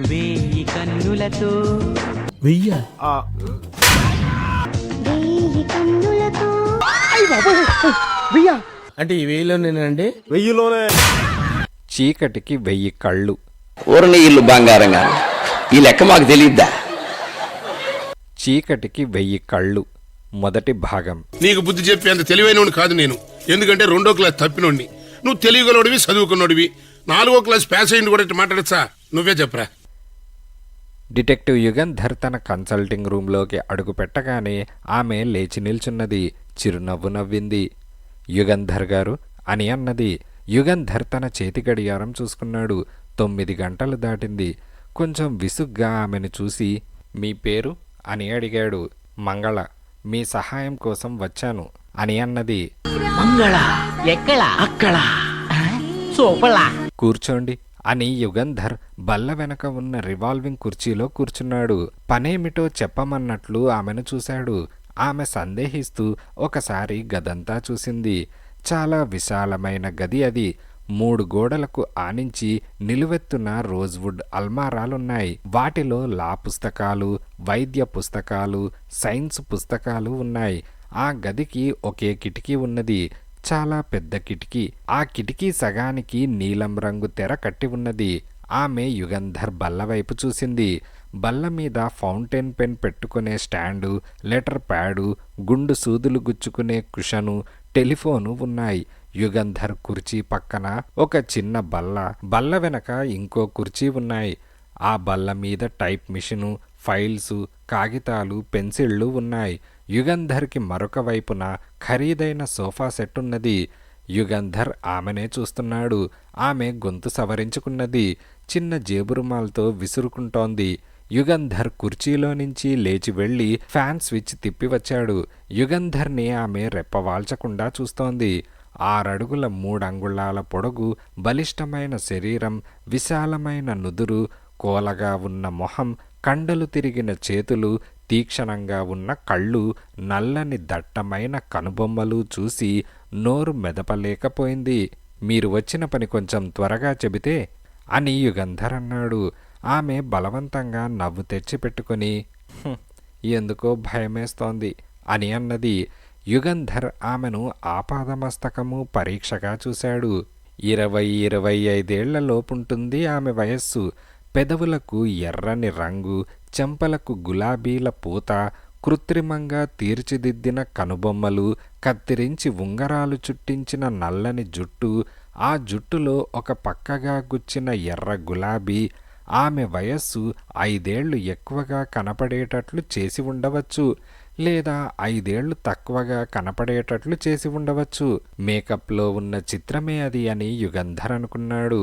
వేయి కన్నులతో వెయ్య వెయ్యి కన్నులతో వెయ్య అంటే ఈ వెయ్యిలో నేనండి 1000లోనే. చీకటికి 1000 కళ్ళు. ఊరని ఇల్లు బంగారంగా ఈ లెక్క మాకు తెలియద్దా? చీకటికి 1000 కళ్ళు మొదటి భాగం. నీకు బుద్ధి చెప్పేంత తెలివైనోడిని కాదు నేను. ఎందుకంటే 2వ క్లాస్ తప్పినోడిని. నువ్వు తెలియగలోడివి, చదువుకున్నోడివి. 4వ క్లాస్ పాస్ అయ్యింది కూడా ఇట్లా మాట్లాడచ్చా? నువ్వే చెప్పరా. డిటెక్టివ్ యుగంధర్ తన కన్సల్టింగ్ రూంలోకి అడుగు పెట్టగానే ఆమె లేచి నిల్చున్నది. చిరునవ్వు నవ్వింది. యుగంధర్ గారు అని అన్నది. యుగంధర్ తన చేతి గడియారం చూసుకున్నాడు. 9 గంటలు దాటింది. కొంచెం విసుగ్గా ఆమెను చూసి మీ పేరు అని అడిగాడు. మంగళ. మీ సహాయం కోసం వచ్చాను అని అన్నది. మంగళ ఎక్కడ అక్కడ సోపలా కూర్చోండి అని యుగంధర్ బల్ల వెనక ఉన్న రివాల్వింగ్ కుర్చీలో కూర్చున్నాడు. పనేమిటో చెప్పమన్నట్లు ఆమెను చూశాడు. ఆమె సందేహిస్తూ ఒకసారి గదంతా చూసింది. చాలా విశాలమైన గది అది. 3 గోడలకు ఆనించి నిలువెత్తున రోజ్వుడ్ అల్మారాలున్నాయి. వాటిలో లా పుస్తకాలు, వైద్య పుస్తకాలు, సైన్స్ పుస్తకాలు ఉన్నాయి. ఆ గదికి ఒకే కిటికీ ఉన్నది. చాలా పెద్ద కిటికీ. ఆ కిటికీ సగానికి నీలం రంగు తెర కట్టి ఉన్నది. ఆమె యుగంధర్ బల్ల వైపు చూసింది. బల్ల మీద ఫౌంటైన్ పెన్ పెట్టుకునే స్టాండు, లెటర్ ప్యాడు, గుండు సూదులు గుచ్చుకునే కుషను, టెలిఫోను ఉన్నాయి. యుగంధర్ కుర్చీ పక్కన ఒక చిన్న బల్ల వెనక ఇంకో కుర్చీ ఉన్నాయి. ఆ బల్ల మీద టైప్ మిషను, ఫైల్సు, కాగితాలు, పెన్సిళ్లు ఉన్నాయి. యుగంధర్కి మరొక వైపున ఖరీదైన సోఫా సెట్ ఉన్నది. యుగంధర్ ఆమెనే చూస్తున్నాడు. ఆమె గొంతు సవరించుకున్నది. చిన్న జేబురుమాల్తో విసురుకుంటోంది. యుగంధర్ కుర్చీలో నుంచి లేచి వెళ్లి ఫ్యాన్ స్విచ్ తిప్పివచ్చాడు. యుగంధర్ని ఆమె రెప్పవాల్చకుండా చూస్తోంది. 6 అడుగుల 3 అంగుళాల పొడగు, బలిష్టమైన శరీరం, విశాలమైన నుదురు, కోలగా ఉన్న మొహం, కండలు తిరిగిన చేతులు, తీక్షణంగా ఉన్న కళ్ళు, నల్లని దట్టమైన కనుబొమ్మలు చూసి నోరు మెదపలేకపోయింది. మీరు వచ్చిన పని కొంచెం త్వరగా చెబితే అని యుగంధర్ అన్నాడు. ఆమె బలవంతంగా నవ్వు తెచ్చిపెట్టుకుని ఎందుకో భయమేస్తోంది అని అన్నది. యుగంధర్ ఆమెను ఆపాదమస్తకము పరీక్షగా చూశాడు. 20-25 ఏళ్ల లోపుంటుంది ఆమె వయస్సు. పెదవులకు ఎర్రని రంగు, చెంపలకు గులాబీల పూత, కృత్రిమంగా తీర్చిదిద్దిన కనుబొమ్మలు, కత్తిరించి ఉంగరాలు చుట్టించిన నల్లని జుట్టు, ఆ జుట్టులో ఒక పక్కగా గుచ్చిన ఎర్ర గులాబీ. ఆమె వయస్సు 5 ఏళ్లు ఎక్కువగా కనపడేటట్లు చేసి ఉండవచ్చు, లేదా 5 ఏళ్లు తక్కువగా కనపడేటట్లు చేసి ఉండవచ్చు. మేకప్లో ఉన్న చిత్రమే అది అని యుగంధర్ అనుకున్నాడు.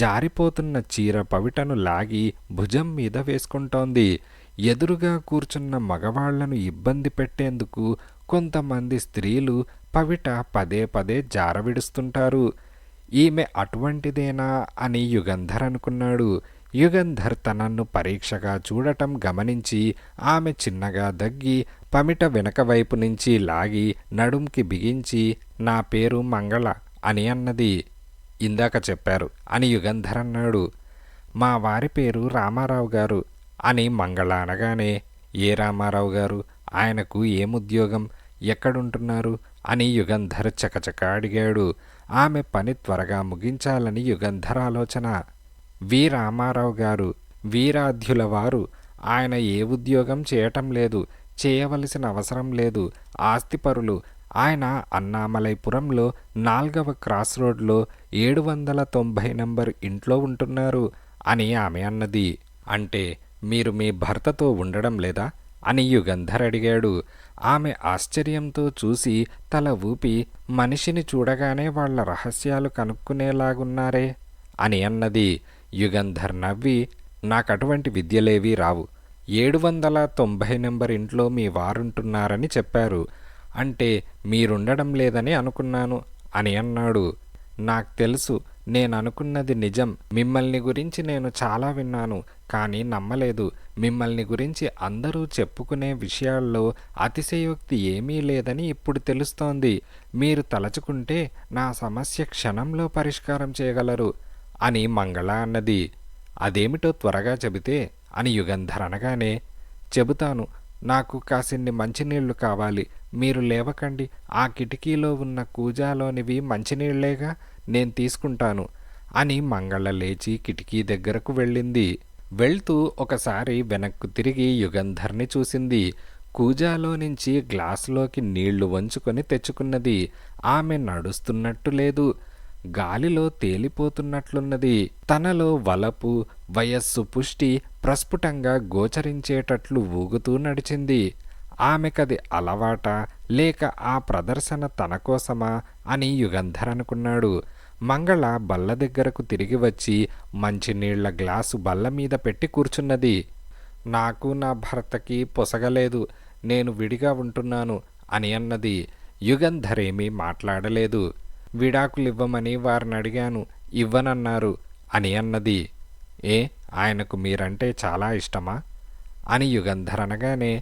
జారిపోతున్న చీర పవిటను లాగి భుజం మీద వేసుకుంటోంది. ఎదురుగా కూర్చున్న మగవాళ్లను ఇబ్బంది పెట్టేందుకు కొంతమంది స్త్రీలు పవిట పదే పదే జారవిడుస్తుంటారు. ఈమె అటువంటిదేనా అని యుగంధర్ అనుకున్నాడు. యుగంధర్ తనను పరీక్షగా చూడటం గమనించి ఆమె చిన్నగా దగ్గి పమిట వెనక వైపు నుంచి లాగి నడుంకి బిగించి నా పేరు మంగళ అని అన్నది. ఇందాక చెప్పారు అని యుగంధర్ అన్నాడు. మా వారి పేరు రామారావు గారు అని మంగళ అనగానే ఏ రామారావు గారు? ఆయనకు ఏముద్యోగం? ఎక్కడుంటున్నారు అని యుగంధర్ చకచక అడిగాడు. ఆమె పని త్వరగా ముగించాలని యుగంధర్ ఆలోచన. వి రామారావు గారు వీరాధ్యుల వారు. ఆయన ఏ ఉద్యోగం చేయటం లేదు, చేయవలసిన అవసరం లేదు. ఆస్తిపరులు. ఆయన అన్నామలైపురంలో 4వ క్రాస్ రోడ్లో 790 నంబర్ ఇంట్లో ఉంటున్నారు అని ఆమె అన్నది. అంటే మీరు మీ భర్తతో ఉండడం లేదా అని యుగంధర్ అడిగాడు. ఆమె ఆశ్చర్యంతో చూసి తల ఊపి మనిషిని చూడగానే వాళ్ల రహస్యాలు కనుక్కునేలాగున్నారే అని అన్నది. యుగంధర్ నవ్వి నాకటువంటి విద్యలేవీ రావు. 790 నంబర్ ఇంట్లో మీ వారుంటున్నారని చెప్పారు. అంటే మీరుండడం లేదని అనుకున్నాను అని అన్నాడు. నాకు తెలుసు, నేననుకున్నది నిజం. మిమ్మల్ని గురించి నేను చాలా విన్నాను, కానీ నమ్మలేదు. మిమ్మల్ని గురించి అందరూ చెప్పుకునే విషయాల్లో అతిశయోక్తి ఏమీ లేదని ఇప్పుడు తెలుస్తోంది. మీరు తలచుకుంటే నా సమస్య క్షణంలో పరిష్కారం చేయగలరు అని మంగళ అన్నది. అదేమిటో త్వరగా చెబితే అని యుగంధర్ అనగానే, చెబుతాను, నాకు కాసిన్ని మంచినీళ్లు కావాలి, మీరు లేవకండి, ఆ కిటికీలో ఉన్న కూజాలోనివి మంచినీళ్లేగా, నేను తీసుకుంటాను అని మంగళ లేచి కిటికీ దగ్గరకు వెళ్ళింది. వెళ్తూ ఒకసారి వెనక్కు తిరిగి యుగంధర్ని చూసింది. కూజాలో నుంచి గ్లాసులోకి నీళ్లు వంచుకొని తెచ్చుకున్నది. ఆమె నడుస్తున్నట్టు లేదు, గాలిలో తేలిపోతున్నట్లున్నది. తనలో వలపు, వయస్సు, పుష్టి ప్రస్ఫుటంగా గోచరించేటట్లు ఊగుతూ నడిచింది. ఆమెకది అలవాటా లేక ఆ ప్రదర్శన తన కోసమా అని యుగంధర్ అనుకున్నాడు. మంగళ బల్ల దగ్గరకు తిరిగి వచ్చి మంచినీళ్ల గ్లాసు బల్ల మీద పెట్టి కూర్చున్నది. నాకు నా భర్తకి పొసగలేదు, నేను విడిగా ఉంటున్నాను అని అన్నది. యుగంధర్ ఏమీ మాట్లాడలేదు. విడాకులివ్వమని వారిని అడిగాను, ఇవ్వనన్నారు అని అన్నది. ఏ, ఆయనకు మీరంటే చాలా ఇష్టమా అని యుగంధర్ అనగానే,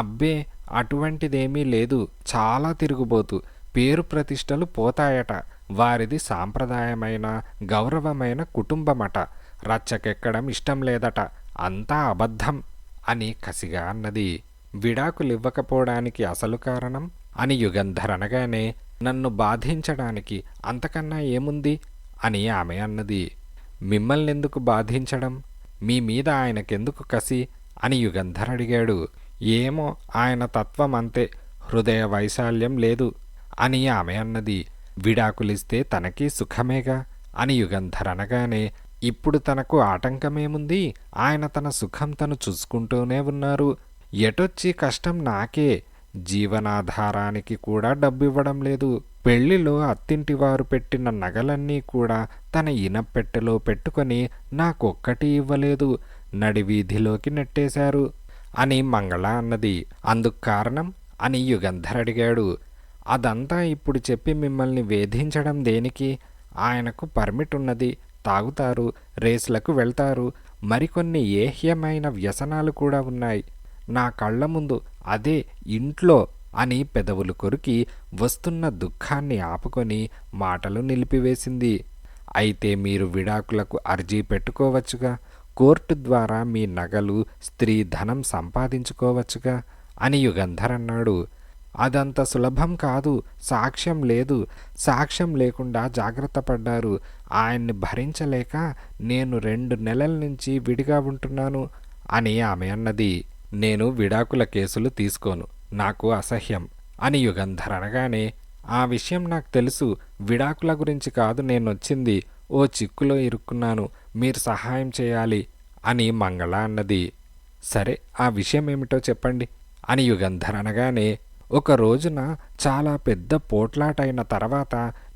అబ్బే అటువంటిదేమీ లేదు, చాలా తిరుగుబోతు, పేరు ప్రతిష్టలు పోతాయట, వారిది సాంప్రదాయమైన గౌరవమైన కుటుంబమట, రచ్చకెక్కడం ఇష్టం లేదట, అంతా అబద్ధం అని కసిగా అన్నది. విడాకులివ్వకపోవడానికి అసలు కారణం అని యుగంధర్ అనగానే, నన్ను బాధించడానికి అంతకన్నా ఏముంది అని ఆమె అన్నది. మిమ్మల్నెందుకు బాధించడం, మీ మీద ఆయనకెందుకు కసి అని యుగంధర్ అడిగాడు. ఏమో, ఆయన తత్వం అంతే, హృదయ వైశాల్యం లేదు అని ఆమె అన్నది. విడాకులిస్తే తనకి సుఖమేగా అని యుగంధర్ అనగానే, ఇప్పుడు తనకు ఆటంకమేముంది, ఆయన తన సుఖం తను చూసుకుంటూనే ఉన్నారు, ఎటొచ్చి కష్టం నాకే, జీవనాధారానికి కూడా డబ్బివ్వడం లేదు, పెళ్లిలో అత్తింటివారు పెట్టిన నగలన్నీ కూడా తన ఇనప్పెట్టెలో పెట్టుకొని నాకొక్కటి ఇవ్వలేదు, నడివీధిలోకి నెట్టేశారు అని మంగళ అన్నది. అందుకు కారణం అని యుగంధర్ అడిగాడు. అదంతా ఇప్పుడు చెప్పి మిమ్మల్ని వేధించడం దేనికి, ఆయనకు పర్మిట్ ఉన్నది, తాగుతారు, రేసులకు వెళ్తారు, మరికొన్ని ఏహ్యమైన వ్యసనాలు కూడా ఉన్నాయి, నా కళ్ళ ముందు, అదే ఇంట్లో అని పెదవులు కొరికి వస్తున్న దుఃఖాన్ని ఆపుకొని మాటలు నిలిపివేసింది. అయితే మీరు విడాకులకు అర్జీ పెట్టుకోవచ్చుగా, కోర్టు ద్వారా మీ నగలు, స్త్రీ ధనం సంపాదించుకోవచ్చుగా అని యుగంధర్ అన్నాడు. అదంత సులభం కాదు, సాక్ష్యం లేదు, సాక్ష్యం లేకుండా జాగ్రత్త పడ్డారు, ఆయన్ని భరించలేక నేను 2 నెలల నుంచి విడిగా ఉంటున్నాను అని ఆమె అన్నది. నేను విడాకుల కేసులు తీసుకోను, నాకు అసహ్యం అని యుగంధర్ అనగానే, ఆ విషయం నాకు తెలుసు, విడాకుల గురించి కాదు నేనొచ్చింది, ఓ చిక్కులో ఇరుక్కున్నాను, మీరు సహాయం చేయాలి అని మంగళ అన్నది. సరే, ఆ విషయం ఏమిటో చెప్పండి అని యుగంధర్ అనగానే, ఒక రోజున చాలా పెద్ద పోట్లాటైన తర్వాత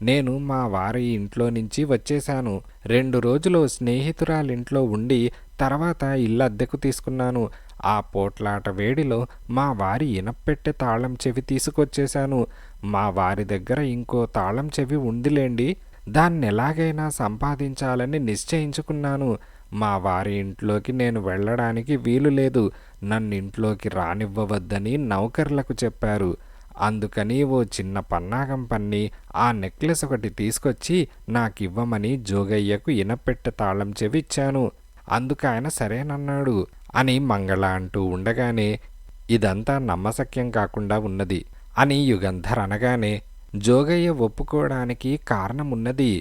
నేను మా వారి ఇంట్లో నుంచి వచ్చేశాను. 2 రోజులు స్నేహితురాలింట్లో ఉండి తర్వాత ఇల్లు అద్దెకు తీసుకున్నాను. ఆ పోట్లాట వేడిలో మా వారి ఇనప్పెట్టె తాళం చెవి తీసుకొచ్చేశాను. మా వారి దగ్గర ఇంకో తాళం చెవి ఉందిలేండి, దాన్నెలాగైనా సంపాదించాలని నిశ్చయించుకున్నాను. మా వారి ఇంట్లోకి నేను వెళ్ళడానికి వీలు లేదు, నన్నింట్లోకి రానివ్వవద్దని నౌకర్లకు చెప్పారు. అందుకని ఓ చిన్న పన్నాగం పన్ని ఆ నెక్లెస్ ఒకటి తీసుకొచ్చి నాకివ్వమని జోగయ్యకు ఇనపెట్టె తాళం చెవి ఇచ్చాను. అందుకాయన సరేనన్నాడు అని మంగళ అంటూ ఉండగానే, ఇదంతా నమ్మశక్యం కాకుండా ఉన్నది అని యుగంధర్ అనగానే, జోగయ్య ఒప్పుకోవడానికి కారణమున్నది.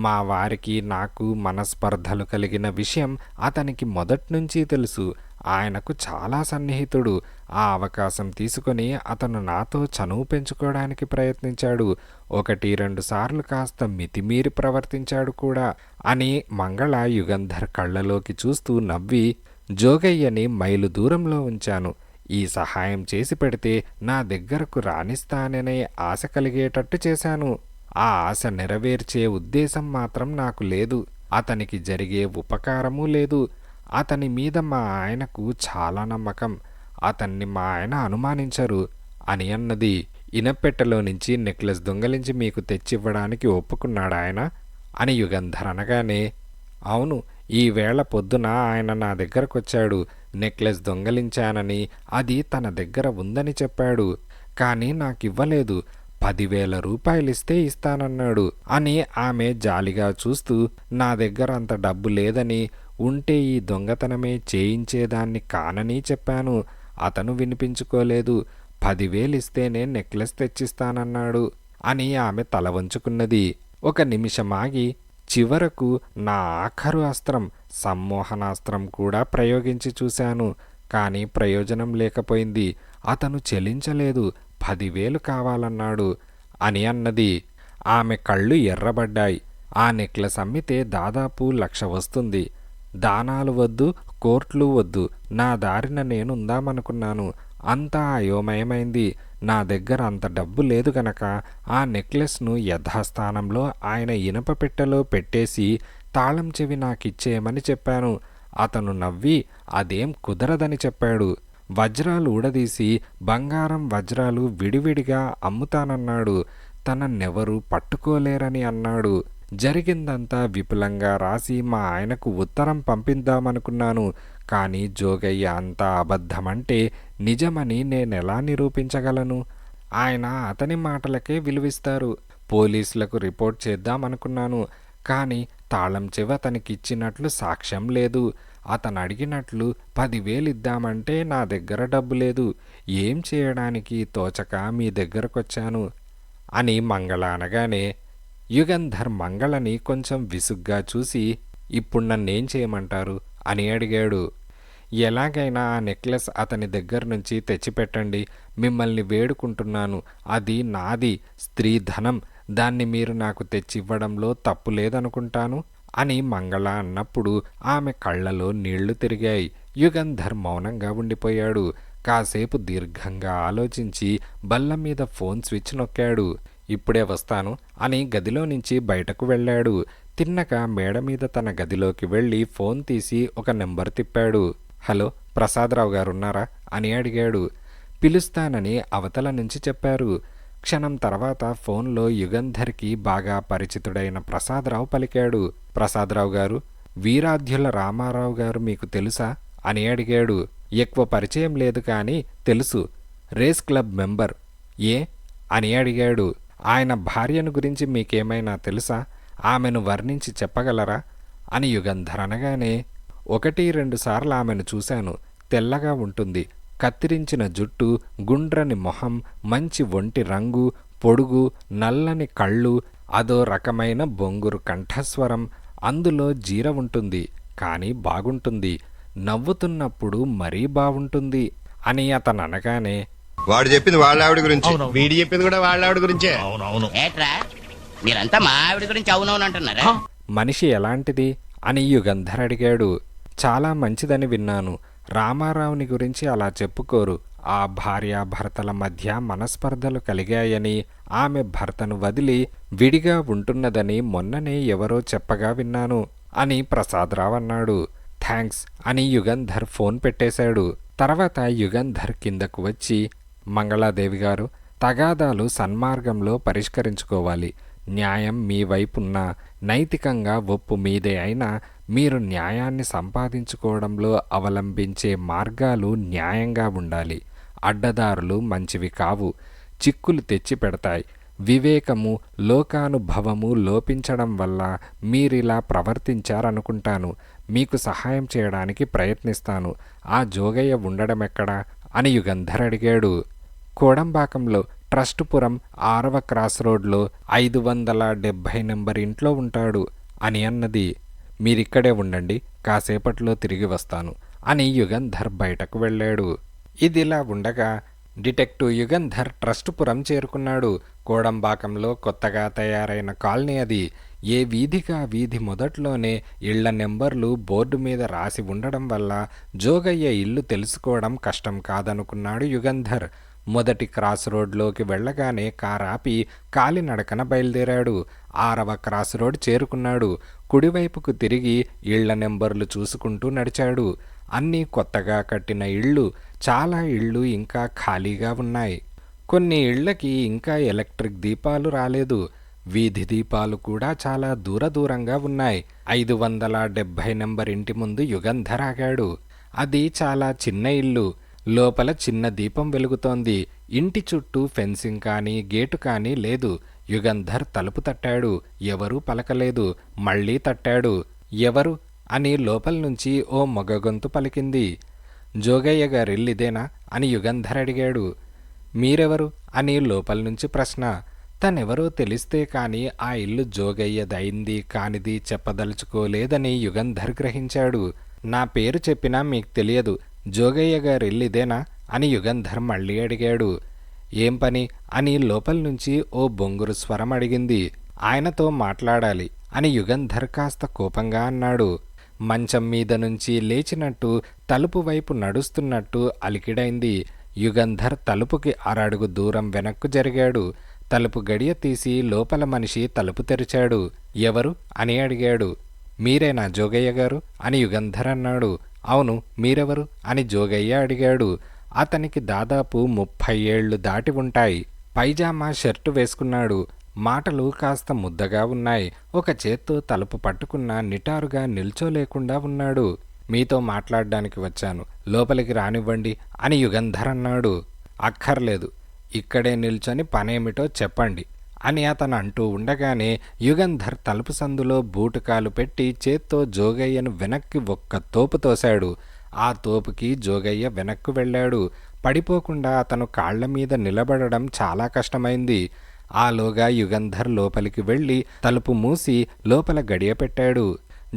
మా వారికి నాకు మనస్పర్ధలు కలిగిన విషయం అతనికి మొదట్నుంచి తెలుసు. ఆయనకు చాలా సన్నిహితుడు. ఆ అవకాశం తీసుకొని అతను నాతో చనువు పెంచుకోవడానికి ప్రయత్నించాడు. 1-2 సార్లు కాస్త మితిమీరి ప్రవర్తించాడు కూడా అని మంగళ యుగంధర్ కళ్ళలోకి చూస్తూ నవ్వి, జోగయ్యని మైలు దూరంలో ఉంచాను. ఈ సహాయం చేసి పెడితే నా దగ్గరకు రాణిస్తాననే ఆశ కలిగేటట్టు చేశాను. ఆ ఆశ నెరవేర్చే ఉద్దేశం మాత్రం నాకు లేదు. అతనికి జరిగే ఉపకారమూ లేదు. అతని మీద మా ఆయనకు చాలా నమ్మకం. అతన్ని మా ఆయన అనుమానించరు అని అన్నది. ఇనపెట్టెలో నుంచి నెక్లెస్ దొంగలించి మీకు తెచ్చివ్వడానికి ఒప్పుకున్నాడాయన అని యుగంధర్ అనగానే, అవును, ఈవేళ పొద్దున ఆయన నా దగ్గరకొచ్చాడు. నెక్లెస్ దొంగలించానని, అది తన దగ్గర ఉందని చెప్పాడు. కానీ నాకివ్వలేదు. 10,000 రూపాయలిస్తే ఇస్తానన్నాడు అని ఆమె జాలిగా చూస్తూ, నా దగ్గర అంత డబ్బు లేదని, ఉంటే ఈ దొంగతనమే చేయించేదాన్ని కానని చెప్పాను. అతను వినిపించుకోలేదు. 10,000 ఇస్తేనే నెక్లెస్ తెచ్చిస్తానన్నాడు అని ఆమె తల వంచుకున్నది. ఒక నిమిషమాగి చివరకు నా ఆఖరు అస్త్రం సమ్మోహనాస్త్రం కూడా ప్రయోగించి చూశాను. కానీ ప్రయోజనం లేకపోయింది. అతను చెలించలేదు. 10,000 కావాలన్నాడు అని అన్నది. ఆమె కళ్ళు ఎర్రబడ్డాయి. ఆ నెక్లెస్ అమ్మితే దాదాపు 1,00,000 వస్తుంది. దానాలు వద్దు, కోర్టులు వద్దు, నా దారిన నేనుందామనుకున్నాను. అంతా అయోమయమైంది. నా దగ్గర అంత డబ్బు లేదు గనక ఆ నెక్లెస్ను యథాస్థానంలో ఆయన ఇనప పెట్టెలో పెట్టేసి తాళం చెవి నాకిచ్చేయమని చెప్పాను. అతను నవ్వి అదేం కుదరదని చెప్పాడు. వజ్రాలు ఊడదీసి బంగారం వజ్రాలు విడివిడిగా అమ్ముతానన్నాడు. తనన్నెవరూ పట్టుకోలేరని అన్నాడు. జరిగిందంతా విపులంగా రాసి మా ఆయనకు ఉత్తరం పంపిద్దామనుకున్నాను. కానీ జోగయ్య అంతా అబద్ధమంటే నిజమని నేనెలా నిరూపించగలను? ఆయన అతని మాటలకే విలువిస్తారు. పోలీసులకు రిపోర్ట్ చేద్దామనుకున్నాను. కానీ తాళం చెవి అతనికిచ్చినట్లు సాక్ష్యం లేదు. అతను అడిగినట్లు 10,000 ఇద్దామంటే నా దగ్గర డబ్బు లేదు. ఏం చేయడానికి తోచక మీ దగ్గరకొచ్చాను అని మంగళ అనగానే యుగంధర్ మంగళని కొంచెం విసుగ్గా చూసి ఇప్పుడు నన్నేం చేయమంటారు అని అడిగాడు. ఎలాగైనా ఆ నెక్లెస్ అతని దగ్గర నుంచి తెచ్చిపెట్టండి. మిమ్మల్ని వేడుకుంటున్నాను. అది నాది, స్త్రీ ధనం. దాన్ని మీరు నాకు తెచ్చివ్వడంలో తప్పు లేదనుకుంటాను అని మంగళ అన్నప్పుడు ఆమె కళ్ళలో నీళ్లు తిరిగాయి. యుగంధర్ మౌనంగా ఉండిపోయాడు. కాసేపు దీర్ఘంగా ఆలోచించి బల్ల మీద ఫోన్ స్విచ్ నొక్కాడు. ఇప్పుడే వస్తాను అని గదిలో నుంచి బయటకు వెళ్ళాడు. తిన్నక మేడ మీద తన గదిలోకి వెళ్ళి ఫోన్ తీసి ఒక నెంబర్ తిప్పాడు. హలో, ప్రసాదరావు గారున్నారా అని అడిగాడు. పిలుస్తానని అవతల నుంచి చెప్పారు. క్షణం తర్వాత ఫోన్లో యుగంధర్కి బాగా పరిచితుడైన ప్రసాదరావు పలికాడు. ప్రసాదరావు గారు, వీరాధ్యుల రామారావు గారు మీకు తెలుసా అని అడిగాడు. ఎక్కువ పరిచయం లేదు కానీ తెలుసు. Race club member. ఏ అని అడిగాడు. ఆయన భార్యను గురించి మీకేమైనా తెలుసా? ఆమెను వర్ణించి చెప్పగలరా అని యుగంధర్ అనగానే 1-2 సార్లు ఆమెను చూశాను. తెల్లగా ఉంటుంది, కత్తిరించిన జుట్టు, గుండ్రని మొహం, మంచి ఒంటి రంగు, పొడుగు, నల్లని కళ్ళు, అదో రకమైన బొంగురు కంఠస్వరం. అందులో జీర ఉంటుంది, కానీ బాగుంటుంది. నవ్వుతున్నప్పుడు మరీ బాగుంటుంది అని అతను అనగానే వాడు చెప్పింది వాళ్ళ ఆవిడ గురించి, వీడి చెప్పింది కూడా వాళ్ళ ఆవిడ గురించే. ఏట్రా మీరంతా మా ఆవిడ గురించి అవునవును అంటున్నారా? మనిషి ఎలాంటిది అని యుగంధర్ అడిగాడు. చాలా మంచిదని విన్నాను. రామారావుని గురించి అలా చెప్పుకోరు. ఆ భార్యాభర్తల మధ్య మనస్పర్ధలు కలిగాయని, ఆమె భర్తను వదిలి విడిగా ఉంటున్నదని మొన్ననే ఎవరో చెప్పగా విన్నాను అని ప్రసాదరావు అన్నాడు. థ్యాంక్స్ అని యుగంధర్ ఫోన్ పెట్టేశాడు. తర్వాత యుగంధర్ కిందకు వచ్చి, మంగళాదేవి గారు, తగాదాలు సన్మార్గంలో పరిష్కరించుకోవాలి. న్యాయం మీ వైపున్నా, నైతికంగా ఒప్పు మీదే అయినా మీరు న్యాయాన్ని సంపాదించుకోవడంలో అవలంబించే మార్గాలు న్యాయంగా ఉండాలి. అడ్డదారులు మంచివి కావు, చిక్కులు తెచ్చి పెడతాయి. వివేకము, లోకానుభవము లోపించడం వల్ల మీరిలా ప్రవర్తించారనుకుంటాను. మీకు సహాయం చేయడానికి ప్రయత్నిస్తాను. ఆ జోగయ్య ఉండడమెక్కడా అని యుగంధర్ అడిగాడు. కోడంబాకంలో ట్రస్టుపురం 6వ క్రాస్ రోడ్లో 570 నెంబర్ ఇంట్లో ఉంటాడు అని అన్నది. మీరిక్కడే ఉండండి, కాసేపట్లో తిరిగి వస్తాను అని యుగంధర్ బయటకు వెళ్ళాడు. ఇదిలా ఉండగా డిటెక్టివ్ యుగంధర్ ట్రస్టుపురం చేరుకున్నాడు. కోడంబాకంలో కొత్తగా తయారైన కాలనీ అది. ఏ వీధిగా వీధి మొదట్లోనే ఇళ్ల నెంబర్లు బోర్డు మీద రాసి ఉండడం వల్ల జోగయ్య ఇల్లు తెలుసుకోవడం కష్టం కాదనుకున్నాడు యుగంధర్. మొదటి క్రాస్ రోడ్లోకి వెళ్ళగానే కారాపి కాలినడకన బయలుదేరాడు. 6వ క్రాస్ రోడ్ చేరుకున్నాడు. కుడివైపుకు తిరిగి ఇళ్ల నెంబర్లు చూసుకుంటూ నడిచాడు. అన్నీ కొత్తగా కట్టిన ఇళ్ళు. చాలా ఇళ్ళు ఇంకా ఖాళీగా ఉన్నాయి. కొన్ని ఇళ్లకి ఇంకా ఎలక్ట్రిక్ దీపాలు రాలేదు. వీధి దీపాలు కూడా చాలా దూరంగా ఉన్నాయి. 570 నెంబర్ ఇంటి ముందు యుగంధర్ ఆగాడు. అది చాలా చిన్న ఇల్లు. లోపల చిన్న దీపం వెలుగుతోంది. ఇంటి చుట్టూ ఫెన్సింగ్ కానీ గేటు కానీ లేదు. యుగంధర్ తలుపు తట్టాడు. ఎవరూ పలకలేదు. మళ్లీ తట్టాడు. ఎవరు అని లోపల నుంచి ఓ మగ గొంతు పలికింది. జోగయ్య గారిల్లిదేనా అని యుగంధర్ అడిగాడు. మీరెవరు అని లోపల నుంచి ప్రశ్న. తనెవరో తెలిస్తే కాని ఆ ఇల్లు జోగయ్యదైంది కానిది చెప్పదలుచుకోలేదని యుగంధర్ గ్రహించాడు. నా పేరు చెప్పినా మీకు తెలియదు, జోగయ్య గారిల్లిదేనా అని యుగంధర్ మళ్ళీ అడిగాడు. ఏం పని అని లోపల నుంచి ఓ బొంగురు స్వరం అడిగింది. ఆయనతో మాట్లాడాలి అని యుగంధర్ కాస్త కోపంగా అన్నాడు. మంచం మీద నుంచి లేచినట్టు తలుపు వైపు నడుస్తున్నట్టు అలికిడైంది. యుగంధర్ తలుపుకి అరడుగు దూరం వెనక్కు జరిగాడు. తలుపు గడియ తీసి లోపల మనిషి తలుపు తెరిచాడు. ఎవరు అని అడిగాడు. మీరేనా జోగయ్య గారు అని యుగంధర్ అన్నాడు. అవును, మీరెవరు అని జోగయ్య అడిగాడు. అతనికి దాదాపు 30 ఏళ్లు దాటి ఉంటాయి. పైజామా షర్టు వేసుకున్నాడు. మాటలు కాస్త ముద్దగా ఉన్నాయి. ఒక చేత్తో తలుపు పట్టుకున్న నిటారుగా నిల్చోలేకుండా ఉన్నాడు. మీతో మాట్లాడ్డానికి వచ్చాను, లోపలికి రానివ్వండి అని యుగంధర్ అన్నాడు. అక్కర్లేదు, ఇక్కడే నిల్చొని పనేమిటో చెప్పండి అని అతను అంటూ ఉండగానే యుగంధర్ తలుపు సందులో బూటుకాలు పెట్టి చేత్తో జోగయ్యను వెనక్కి ఒక్క తోపు తోశాడు. ఆ తోపుకి జోగయ్య వెనక్కు వెళ్ళాడు. పడిపోకుండా అతను కాళ్ల మీద నిలబడడం చాలా కష్టమైంది. ఆలోగా యుగంధర్ లోపలికి వెళ్ళి తలుపు మూసి లోపల గడియ పెట్టాడు.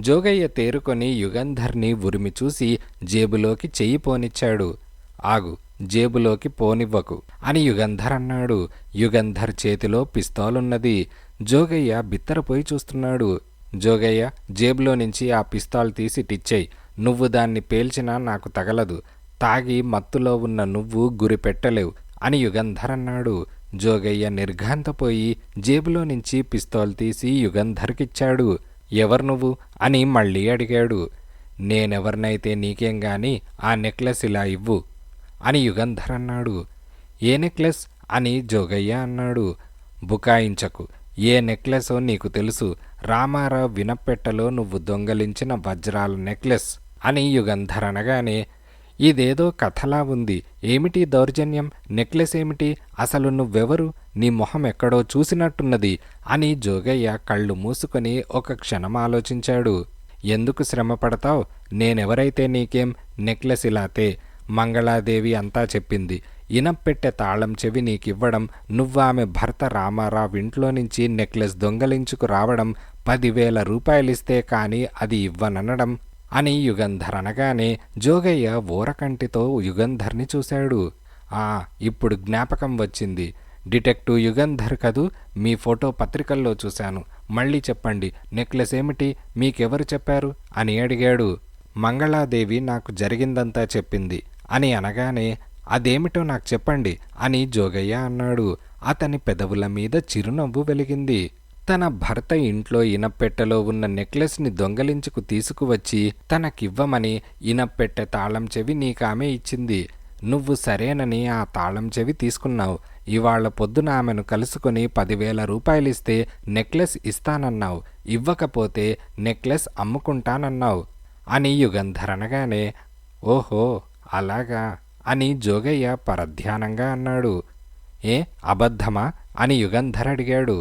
జోగయ్య తేరుకొని యుగంధర్ని ఉరిమి చూసి జేబులోకి చెయ్యి పోనిచ్చాడు. ఆగు, జేబులోకి పోనివ్వకు అని యుగంధర్ అన్నాడు. యుగంధర్ చేతిలో పిస్తోలున్నది. జోగయ్య బిత్తరపోయి చూస్తున్నాడు. జోగయ్య, జేబులో నుంచి ఆ పిస్తాల్ తీసి టిచ్చేయి. నువ్వు దాన్ని పేల్చినా నాకు తగలదు. తాగి మత్తులో ఉన్న నువ్వు గురి పెట్టలేవు అని యుగంధర్ అన్నాడు. జోగయ్య నిర్ఘాంతపోయి జేబులో నుంచి పిస్తోల్ తీసి యుగంధర్కిచ్చాడు. ఎవరు నువ్వు అని మళ్ళీ అడిగాడు. నేనెవర్నైతే నీకేం గాని ఆ నెక్లెస్ ఇలా ఇవ్వు అని యుగంధర్ అన్నాడు. ఏ నెక్లెస్ అని జోగయ్య అన్నాడు. బుకాయించకు, ఏ నెక్లెసో నీకు తెలుసు. రామారావు వినపెట్టలో నువ్వు దొంగలించిన వజ్రాల నెక్లెస్ అని యుగంధర్ అనగానే, ఇదేదో కథలా ఉంది, ఏమిటి దౌర్జన్యం, నెక్లెస్ ఏమిటి, అసలు నువ్వెవరు, నీ మొహం ఎక్కడో చూసినట్టున్నది అని జోగయ్య కళ్ళు మూసుకొని ఒక క్షణం ఆలోచించాడు. ఎందుకు శ్రమ పడతావు, నేనెవరైతే నీకేం, నెక్లెస్ ఇలాతే, మంగళాదేవి అంతా చెప్పింది. ఇనప్పెట్టె తాళం చెవి నీకివ్వడం, నువ్వామె భర్త రామారావు ఇంట్లో నుంచి నెక్లెస్ దొంగలించుకు రావడం, 10,000 రూపాయలిస్తే కాని అది ఇవ్వననడం అని యుగంధర్ అనగానే జోగయ్య ఊరకంటితో యుగంధర్ని చూశాడు. ఇప్పుడు జ్ఞాపకం వచ్చింది, డిటెక్టివ్ యుగంధర్ కదూ, మీ ఫోటో పత్రికల్లో చూశాను. మళ్ళీ చెప్పండి, నెక్లెస్ ఏమిటి, మీకెవరు చెప్పారు అని అడిగాడు. మంగళాదేవి నాకు జరిగిందంతా చెప్పింది అని అనగానే, అదేమిటో నాకు చెప్పండి అని జోగయ్య అన్నాడు. అతని పెదవుల మీద చిరునవ్వు వెలిగింది. తన భర్త ఇంట్లో ఇనప్పెట్టెలో ఉన్న నెక్లెస్ని దొంగలించుకు తీసుకువచ్చి తనకివ్వమని ఇనప్పెట్టె తాళం చెవి నీకామె ఇచ్చింది. నువ్వు సరేనని ఆ తాళం చెవి తీసుకున్నావు. ఇవాళ పొద్దున ఆమెను కలుసుకొని 10,000 రూపాయలిస్తే నెక్లెస్ ఇస్తానన్నావు. ఇవ్వకపోతే నెక్లెస్ అమ్ముకుంటానన్నావు అని యుగంధర్ అనగానే, ఓహో అలాగా అని జోగయ్య పరధ్యానంగా అన్నాడు. ఏ అబద్ధమా అని యుగంధర్ అడిగాడు.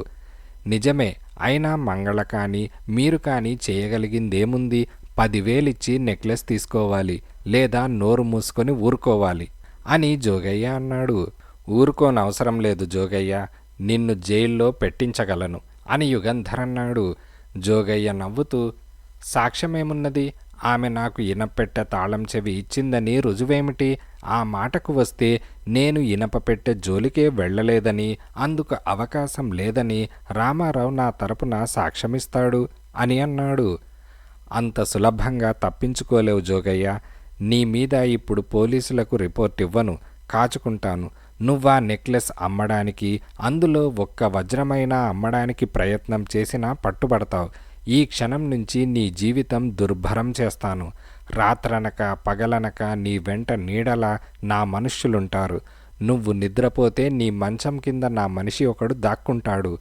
నిజమే, అయినా మంగళ కానీ మీరు కానీ చేయగలిగిందేముంది, 10,000 ఇచ్చి నెక్లెస్ తీసుకోవాలి, లేదా నోరు మూసుకొని ఊరుకోవాలి అని జోగయ్య అన్నాడు. ఊరుకోనవసరం లేదు జోగయ్య, నిన్ను జైల్లో పెట్టించగలను అని యుగంధర్ అన్నాడు. జోగయ్య నవ్వుతూ, సాక్ష్యమేమున్నది, ఆమె నాకు ఇనపెట్టె తాళం చెవి ఇచ్చిందని రుజువేమిటి, ఆ మాటకు వస్తే నేను ఇనపపెట్టె జోలికే వెళ్లలేదని, అందుకు అవకాశం లేదని రామారావు నా తరపున సాక్ష్యమిస్తాడు అని అన్నాడు. అంత సులభంగా తప్పించుకోలేవు జోగయ్య, నీ మీద ఇప్పుడు పోలీసులకు రిపోర్ట్ ఇవ్వను, కాచుకుంటాను. నువ్వా నెక్లెస్ అమ్మడానికి, అందులో ఒక్క వజ్రమైనా అమ్మడానికి ప్రయత్నం చేసినా పట్టుబడతావు. ఈ క్షణం నుంచి నీ జీవితం దుర్భరం చేస్తాను. రాత్రనక పగలనక నీ వెంట నీడలా నా మనుష్యులుంటారు. నువ్వు నిద్రపోతే నీ మంచం కింద నా మనిషి ఒకడు దాక్కుంటాడు.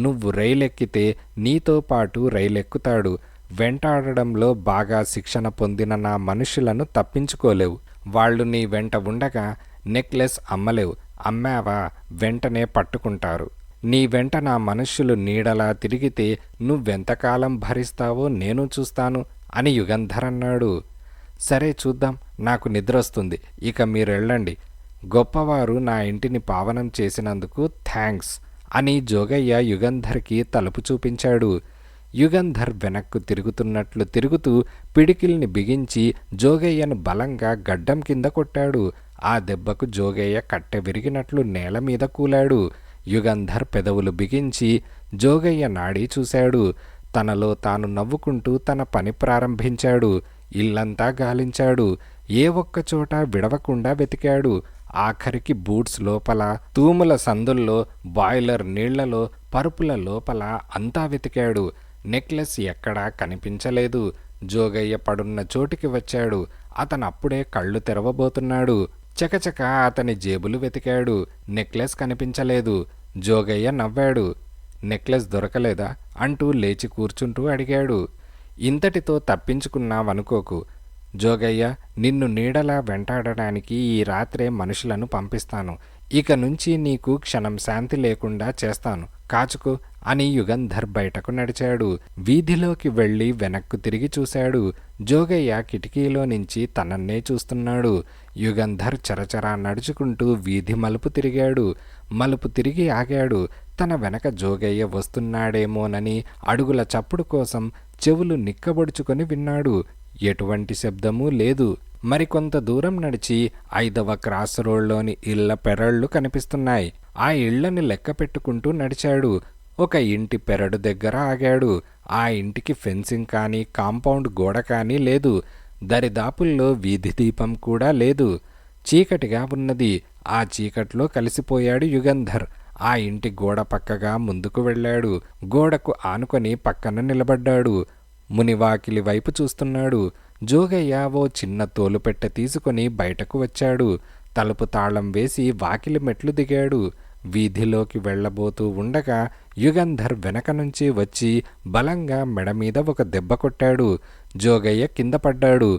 నువ్వు రైలెక్కితే నీతో పాటు రైలెక్కుతాడు. వెంటాడడంలో బాగా శిక్షణ పొందిన నా మనుషులను తప్పించుకోలేవు. వాళ్ళు నీ వెంట ఉండగా నెక్లెస్ అమ్మలేవు. అమ్మావా వెంటనే పట్టుకుంటారు. నీ వెంట నా మనుష్యులు నీడలా తిరిగితే నువ్వెంతకాలం భరిస్తావో నేను చూస్తాను అని యుగంధర్ అన్నాడు. సరే చూద్దాం, నాకు నిద్రొస్తుంది, ఇక మీరెళ్ళండి. గొప్పవారు నా ఇంటిని పావనం చేసినందుకు థ్యాంక్స్ అని జోగయ్య యుగంధర్కి తలుపు చూపించాడు. యుగంధర్ వెనక్కు తిరుగుతున్నట్లు తిరుగుతూ పిడికిల్ని బిగించి జోగయ్యను బలంగా గడ్డం కింద కొట్టాడు. ఆ దెబ్బకు జోగయ్య కట్టె విరిగినట్లు నేల మీద కూలాడు. యుగంధర్ పెదవులు బిగించి జోగయ్య నాడి చూశాడు. తనలో తాను నవ్వుకుంటూ తన పని ప్రారంభించాడు. ఇల్లంతా గాలించాడు. ఏ ఒక్కచోట విడవకుండా వెతికాడు. ఆఖరికి బూట్స్ లోపల, తూముల సందుల్లో, బాయిలర్ నీళ్లలో, పరుపుల లోపల అంతా వెతికాడు. నెక్లెస్ ఎక్కడా కనిపించలేదు. జోగయ్య పడున్న చోటికి వచ్చాడు. అతనప్పుడే కళ్ళు తెరవబోతున్నాడు. చకచక అతని జేబులు వెతికాడు. నెక్లెస్ కనిపించలేదు. జోగయ్య నవ్వాడు. నెక్లెస్ దొరకలేదా అంటూ లేచి కూర్చుంటూ అడిగాడు. ఇంతటితో తప్పించుకున్నావనుకోకు జోగయ్య, నిన్ను నీడలా వెంటాడడానికి ఈ రాత్రే మనుషులను పంపిస్తాను. ఇక నుంచి నీకు క్షణం శాంతి లేకుండా చేస్తాను, కాచుకో అని యుగంధర్ బయటకు నడిచాడు. వీధిలోకి వెళ్లి వెనక్కు తిరిగి చూశాడు. జోగయ్య కిటికీలో నుంచి తనన్నే చూస్తున్నాడు. యుగంధర్ చరచరా నడుచుకుంటూ వీధి మలుపు తిరిగాడు. మలుపు తిరిగి ఆగాడు. తన వెనక జోగయ్య వస్తున్నాడేమోనని అడుగుల చప్పుడు కోసం చెవులు నిక్కబొడుచుకొని విన్నాడు. ఎటువంటి శబ్దమూ లేదు. మరికొంత దూరం నడిచి 5వ క్రాస్ రోడ్లోని ఇళ్ల పెరళ్ళు కనిపిస్తున్నాయి. ఆ ఇళ్లని లెక్క పెట్టుకుంటూ నడిచాడు. ఒక ఇంటి పెరడు దగ్గర ఆగాడు. ఆ ఇంటికి ఫెన్సింగ్ కానీ కాంపౌండ్ గోడ కానీ లేదు. దరిదాపుల్లో వీధి దీపం కూడా లేదు. చీకటిగా ఉన్నది. ఆ చీకట్లో కలిసిపోయాడు యుగంధర్. ఆ ఇంటి గోడ పక్కగా ముందుకు వెళ్ళాడు. గోడకు ఆనుకొని పక్కన నిలబడ్డాడు. మునివాకిలి వైపు చూస్తున్నాడు. జోగయ్య ఓ చిన్న తోలుపెట్టె తీసుకొని బయటకు వచ్చాడు. తలుపు తాళం వేసి వాకిలి మెట్లు దిగాడు. వీధిలోకి వెళ్లబోతూ ఉండగా యుగంధర్ వెనక నుంచి వచ్చి బలంగా మెడమీద ఒక దెబ్బ కొట్టాడు. జోగయ్య కింద పడ్డాడు.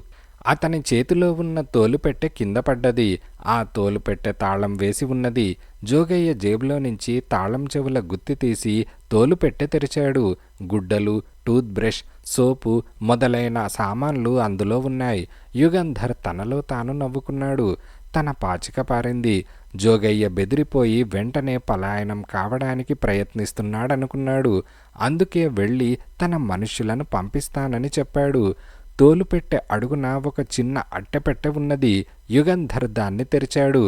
అతని చేతిలో ఉన్న తోలుపెట్టె కింద పడ్డది. ఆ తోలుపెట్టె తాళం వేసి ఉన్నది. జోగయ్య జేబులో నుంచి తాళం చెవుల గుత్తి తీసి తోలుపెట్టె తెరిచాడు. గుడ్డలు, టూత్ బ్రష్, సోపు మొదలైన సామాన్లు అందులో ఉన్నాయి. యుగంధర్ తనలో తాను నవ్వుకున్నాడు. తన పాచిక పారింది. జోగయ్య బెదిరిపోయి వెంటనే పలాయనం కావడానికి ప్రయత్నిస్తున్నాడనుకున్నాడు. అందుకే వెళ్ళి తన మనుష్యులను పంపిస్తానని చెప్పాడు. తోలుపెట్టె అడుగున ఒక చిన్న అట్టెపెట్టె ఉన్నది. యుగంధర్ దాన్ని తెరిచాడు.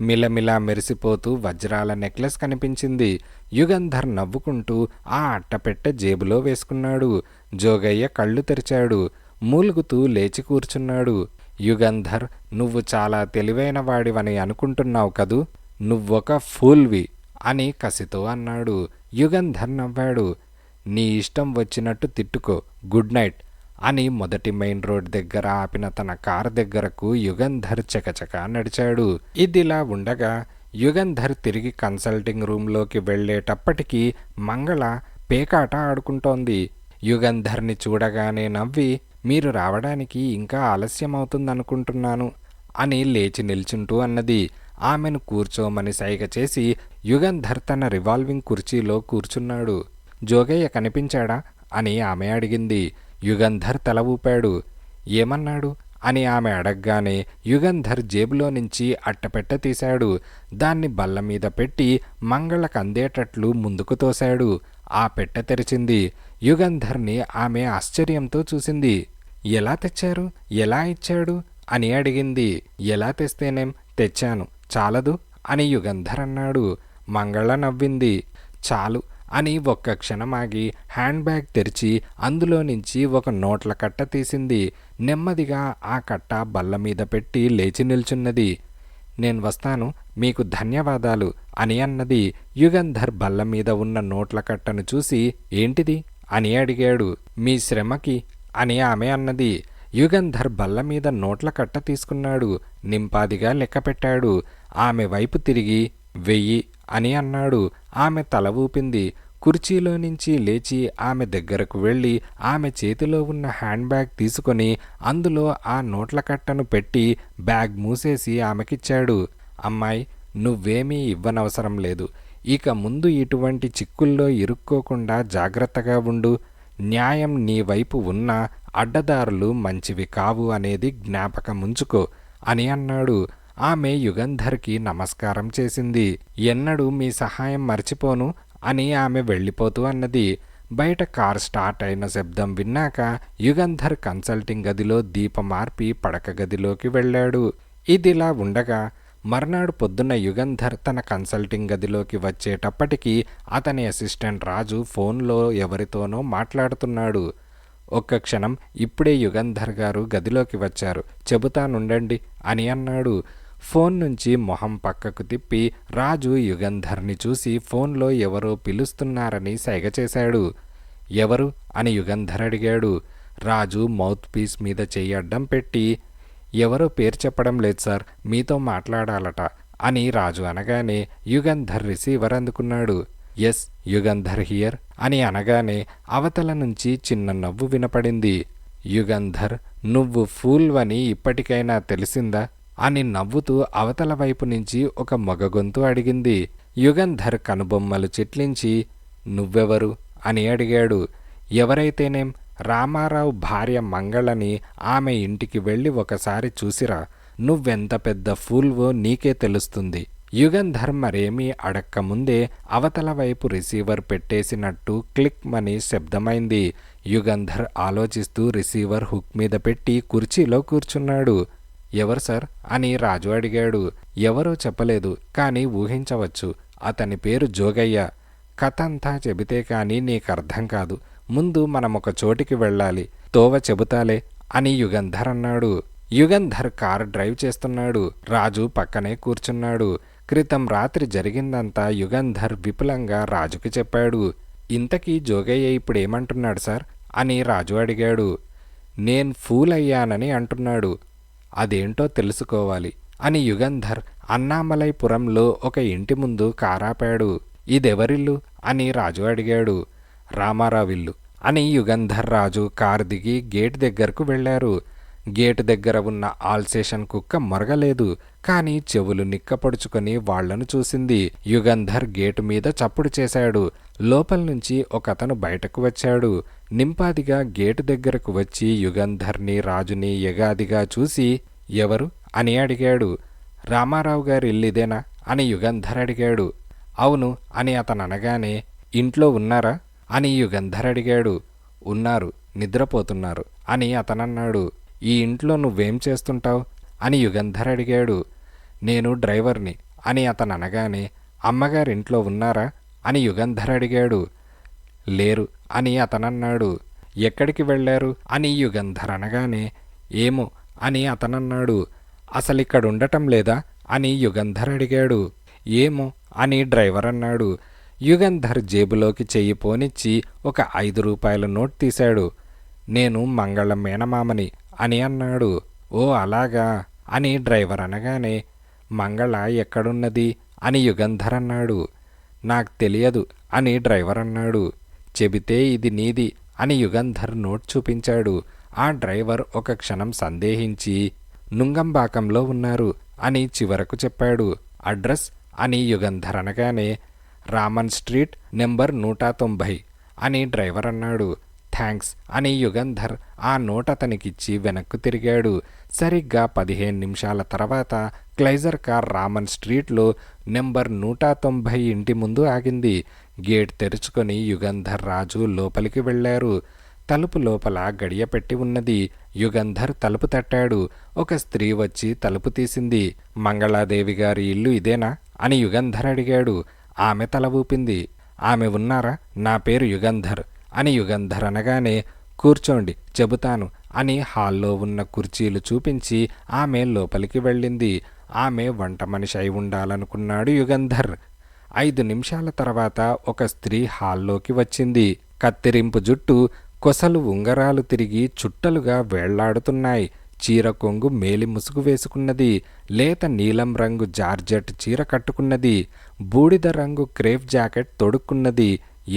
మిలమిలా మెరిసిపోతూ వజ్రాల నెక్లెస్ కనిపించింది. యుగంధర్ నవ్వుకుంటూ ఆ అట్టపెట్టె జేబులో వేసుకున్నాడు. జోగయ్య కళ్ళు తెరిచాడు. మూలుగుతూ లేచి కూర్చున్నాడు. యుగంధర్, నువ్వు చాలా తెలివైన వాడివని అనుకుంటున్నావు కదూ? నువ్వొక ఫూల్వి అని కసితో అన్నాడు. యుగంధర్ నవ్వాడు. నీ ఇష్టం వచ్చినట్టు తిట్టుకో, గుడ్ నైట్ అని మొదటి మెయిన్ రోడ్ దగ్గర ఆపిన తన కారు దగ్గరకు యుగంధర్ చకచకా నడిచాడు. ఇదిలా ఉండగా యుగంధర్ తిరిగి కన్సల్టింగ్ రూంలోకి వెళ్లేటప్పటికీ మంగళ పేకాట ఆడుకుంటోంది. యుగంధర్ని చూడగానే నవ్వి, మీరు రావడానికి ఇంకా ఆలస్యమవుతుందనుకుంటున్నాను అని లేచి నిల్చుంటూ అన్నది. ఆమెను కూర్చోమని సైగ చేసి యుగంధర్ తన రివాల్వింగ్ కుర్చీలో కూర్చున్నాడు. జోగయ్య కనిపించాడా అని ఆమె అడిగింది. యుగంధర్ తల ఊపాడు. ఏమన్నాడు అని ఆమె అడగ్గానే యుగంధర్ జేబులో నుంచి అట్టపెట్టె తీశాడు. దాన్ని బల్ల మీద పెట్టి మంగళకు అందేటట్లు ముందుకు తోశాడు. ఆ పెట్టె తెరిచింది. యుగంధర్ని ఆమె ఆశ్చర్యంతో చూసింది. ఎలా తెచ్చారు, ఎలా ఇచ్చాడు అని అడిగింది. ఎలా తెస్తేనేం, తెచ్చాను, చాలదు అని యుగంధర్ అన్నాడు. మంగళ నవ్వింది. చాలు అని ఒక్క క్షణమాగి హ్యాండ్ బ్యాగ్ తెరిచి అందులో నుంచి ఒక నోట్ల కట్ట తీసింది. నెమ్మదిగా ఆ కట్ట బల్ల మీద పెట్టి లేచి నిల్చున్నది. నేను వస్తాను, మీకు ధన్యవాదాలు అని అన్నది. యుగంధర్ బల్ల మీద ఉన్న నోట్ల కట్టను చూసి ఏంటిది అని అడిగాడు. మీ శ్రమకి అని ఆమె అన్నది. యుగంధర్ బల్ల మీద నోట్ల కట్ట తీసుకున్నాడు. నింపాదిగా లెక్క పెట్టాడు. ఆమె వైపు తిరిగి 1000 అని అన్నాడు. ఆమె తల ఊపింది. కుర్చీలో నుంచి లేచి ఆమె దగ్గరకు వెళ్ళి ఆమె చేతిలో ఉన్న హ్యాండ్ బ్యాగ్ తీసుకొని అందులో ఆ నోట్ల కట్టను పెట్టి బ్యాగ్ మూసేసి ఆమెకిచ్చాడు. అమ్మాయి, నువ్వేమీ ఇవ్వనవసరం లేదు. ఇక ముందు ఇటువంటి చిక్కుల్లో ఇరుక్కోకుండా జాగ్రత్తగా ఉండు. న్యాయం నీ వైపు ఉన్నా అడ్డదారులు మంచివి కావు అనేది జ్ఞాపకముంచుకో అని అన్నాడు. ఆమె యుగంధర్కి నమస్కారం చేసింది. ఎన్నడూ మీ సహాయం మర్చిపోను అని ఆమె వెళ్ళిపోతూ అన్నది. బయట కార్ స్టార్ట్ అయిన శబ్దం విన్నాక యుగంధర్ కన్సల్టింగ్ గదిలో దీపమార్పి పడక గదిలోకి వెళ్ళాడు. ఇదిలా ఉండగా మర్నాడు పొద్దున్న యుగంధర్ తన కన్సల్టింగ్ గదిలోకి వచ్చేటప్పటికి అతని అసిస్టెంట్ రాజు ఫోన్లో ఎవరితోనో మాట్లాడుతున్నాడు. ఒక్క క్షణం, ఇప్పుడే యుగంధర్ గారు గదిలోకి వచ్చారు, చెబుతానుండండి అని అన్నాడు. ఫోన్ నుంచి మొహం పక్కకు తిప్పి రాజు యుగంధర్ని చూసి ఫోన్లో ఎవరో పిలుస్తున్నారని సైగ చేశాడు. ఎవరు అని యుగంధర్ అడిగాడు. రాజు మౌత్ పీస్ మీద చెయ్యి అడ్డం పెట్టి, ఎవరో పేరు చెప్పడం లేదు సార్, మీతో మాట్లాడాలట అని రాజు అనగానే యుగంధర్ రిసీవర్ అందుకున్నాడు. ఎస్, యుగంధర్ హియర్ అని అనగానే అవతల నుంచి చిన్న నవ్వు వినపడింది. యుగంధర్, నువ్వు ఫూల్వని ఇప్పటికైనా తెలిసిందా అని నవ్వుతూ అవతల వైపు నుంచి ఒక మగ గొంతు అడిగింది. యుగంధర్ కనుబొమ్మలు చిట్లించి, నువ్వెవరు అని అడిగాడు. ఎవరైతేనేం, రామారావు భార్య మంగళని ఆమె ఇంటికి వెళ్ళి ఒకసారి చూసిరా, నువ్వెంత పెద్ద ఫూల్వో నీకే తెలుస్తుంది. యుగంధర్ మరేమీ అడక్కముందే అవతల వైపు రిసీవర్ పెట్టేసినట్టు క్లిక్ మని శబ్దమైంది. యుగంధర్ ఆలోచిస్తూ రిసీవర్ హుక్ మీద పెట్టి కుర్చీలో కూర్చున్నాడు. ఎవరు సార్ అని రాజు అడిగాడు. ఎవరో చెప్పలేదు, కానీ ఊహించవచ్చు. అతని పేరు జోగయ్య. కథ అంతా చెబితే కానీ నీకర్థం కాదు. ముందు మనమొక చోటికి వెళ్ళాలి, తోవ చెబుతాలే అని యుగంధర్ అన్నాడు. యుగంధర్ కారు డ్రైవ్ చేస్తున్నాడు. రాజు పక్కనే కూర్చున్నాడు. క్రితం రాత్రి జరిగిందంతా యుగంధర్ విపులంగా రాజుకి చెప్పాడు. ఇంతకీ జోగయ్య ఇప్పుడేమంటున్నాడు సార్ అని రాజు అడిగాడు. నేను ఫూల్ అయ్యానని అంటున్నాడు. అదేంటో తెలుసుకోవాలి అని యుగంధర్ అన్నామలైపురంలో ఒక ఇంటి ముందు కారాపాడు. ఇదెవరిల్లు అని రాజు అడిగాడు. రామారావిల్లు అని యుగంధర్ రాజు కారు దిగి గేట్ దగ్గరకు వెళ్లారు. గేటు దగ్గర ఉన్న ఆల్సేషన్ కుక్క మొరగలేదు, కానీ చెవులు నిక్కపొడుచుకొని వాళ్లను చూసింది. యుగంధర్ గేటు మీద చప్పుడు చేశాడు. లోపల నుంచి ఒకతను బయటకు వచ్చాడు. నింపాదిగా గేటు దగ్గరకు వచ్చి యుగంధర్ని రాజుని ఎగాదిగా చూసి, ఎవరు అని అడిగాడు. రామారావు గారి ఇల్లిదేనా అని యుగంధర్ అడిగాడు. అవును అని అతను అనగానే, ఇంట్లో ఉన్నారా అని యుగంధర్ అడిగాడు. ఉన్నారు, నిద్రపోతున్నారు అని అతనన్నాడు. ఈ ఇంట్లో నువ్వేం చేస్తుంటావు అని యుగంధర్ అడిగాడు. నేను డ్రైవర్ని అని అతను అనగానే, అమ్మగారింట్లో ఉన్నారా అని యుగంధర్ అడిగాడు. లేరు అని అతనన్నాడు. ఎక్కడికి వెళ్ళారు అని యుగంధర్ అనగానే, ఏమో అని అతనన్నాడు. అసలిక్కడుండటం లేదా అని యుగంధర్ అడిగాడు. ఏమో అని డ్రైవర్ అన్నాడు. యుగంధర్ జేబులోకి చెయ్యి పోనిచ్చి ఒక 5 రూపాయల నోట్ తీశాడు. నేను మంగళ మేనమామని అని అన్నాడు. ఓ అలాగా అని డ్రైవర్ అనగానే, మంగళ ఎక్కడున్నది అని యుగంధర్ అన్నాడు. నాకు తెలియదు అని డ్రైవర్ అన్నాడు. చెబితే ఇది నీది అని యుగంధర్ నోట్ చూపించాడు. ఆ డ్రైవర్ ఒక క్షణం సందేహించి, నుంగంబాకంలో ఉన్నారు అని చివరకు చెప్పాడు. అడ్రస్ అని యుగంధర్ అనగానే, రామన్ స్ట్రీట్ నెంబర్ 190 అని డ్రైవర్ అన్నాడు. థ్యాంక్స్ అని యుగంధర్ ఆ నోట్ అతనికిచ్చి వెనక్కు తిరిగాడు. సరిగ్గా 15 నిమిషాల తర్వాత క్లైజర్ కార్ రామన్ స్ట్రీట్లో నెంబర్ 190 ఇంటి ముందు ఆగింది. గేట్ తెరుచుకొని యుగంధర్ రాజు లోపలికి వెళ్లారు. తలుపు లోపల గడియ పెట్టి ఉన్నది. యుగంధర్ తలుపు తట్టాడు. ఒక స్త్రీ వచ్చి తలుపు తీసింది. మంగళాదేవి గారి ఇల్లు ఇదేనా అని యుగంధర్ అడిగాడు. ఆమె తల ఊపింది. ఆమె ఉన్నారా? నా పేరు యుగంధర్ అని యుగంధర్ అనగానే, కూర్చోండి చెబుతాను అని హాల్లో ఉన్న కుర్చీలు చూపించి ఆమె లోపలికి వెళ్ళింది. ఆమె వంట మనిషి అయి ఉండాలనుకున్నాడు యుగంధర్. 5 నిమిషాల తర్వాత ఒక స్త్రీ హాల్లోకి వచ్చింది. కత్తిరింపు జుట్టు, కొసలు ఉంగరాలు తిరిగి చుట్టలుగా వేళ్లాడుతున్నాయి. చీర కొంగు మేలి ముసుగు వేసుకున్నది. లేత నీలం రంగు జార్జెట్ చీర కట్టుకున్నది. బూడిద రంగు క్రేప్ జాకెట్ తొడుక్కున్నది.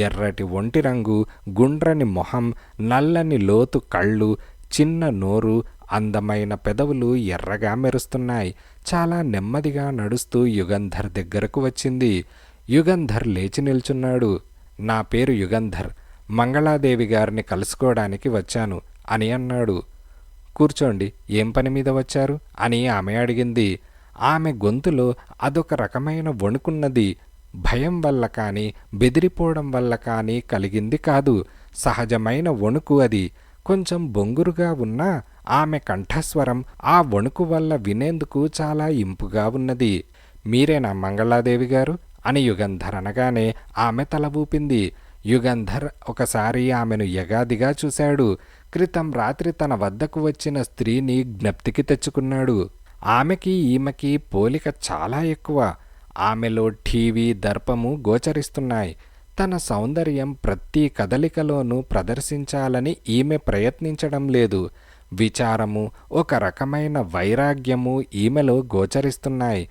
ఎర్రటి ఒంటి రంగు, గుండ్రని మొహం, నల్లని లోతు కళ్ళు, చిన్న నోరు, అందమైన పెదవులు ఎర్రగా మెరుస్తున్నాయి. చాలా నెమ్మదిగా నడుస్తూ యుగంధర్ దగ్గరకు వచ్చింది. యుగంధర్ లేచి నిల్చున్నాడు. నా పేరు యుగంధర్, మంగళాదేవి గారిని కలుసుకోవడానికి వచ్చాను అని అన్నాడు. కూర్చోండి, ఏం పని మీద వచ్చారు అని ఆమె అడిగింది. ఆమె గొంతులో అదొక రకమైన వణుకున్నది. భయం వల్ల కానీ బెదిరిపోవడం వల్ల కానీ కలిగింది కాదు, సహజమైన వణుకు అది. కొంచెం బొంగురుగా ఉన్న ఆమె కంఠస్వరం ఆ వణుకు వల్ల వినేందుకు చాలా ఇంపుగా ఉన్నది. మీరేనా మంగళాదేవి గారు అని యుగంధర్ అనగానే ఆమె తల ఊపింది. యుగంధర్ ఒకసారి ఆమెను యగాదిగా చూశాడు. క్రితం రాత్రి తన వద్దకు వచ్చిన స్త్రీని జ్ఞప్తికి తెచ్చుకున్నాడు. ఆమెకి ఈమెకి పోలిక చాలా ఎక్కువ. ఆమెలో టీవీ దర్పము గోచరిస్తున్నాయి. తన సౌందర్యం ప్రతి కదలికలోనూ ప్రదర్శించాలని ఈమె ప్రయత్నించడం లేదు. విచారము, ఒక రకమైన వైరాగ్యము ఈమెలో గోచరిస్తున్నాయి.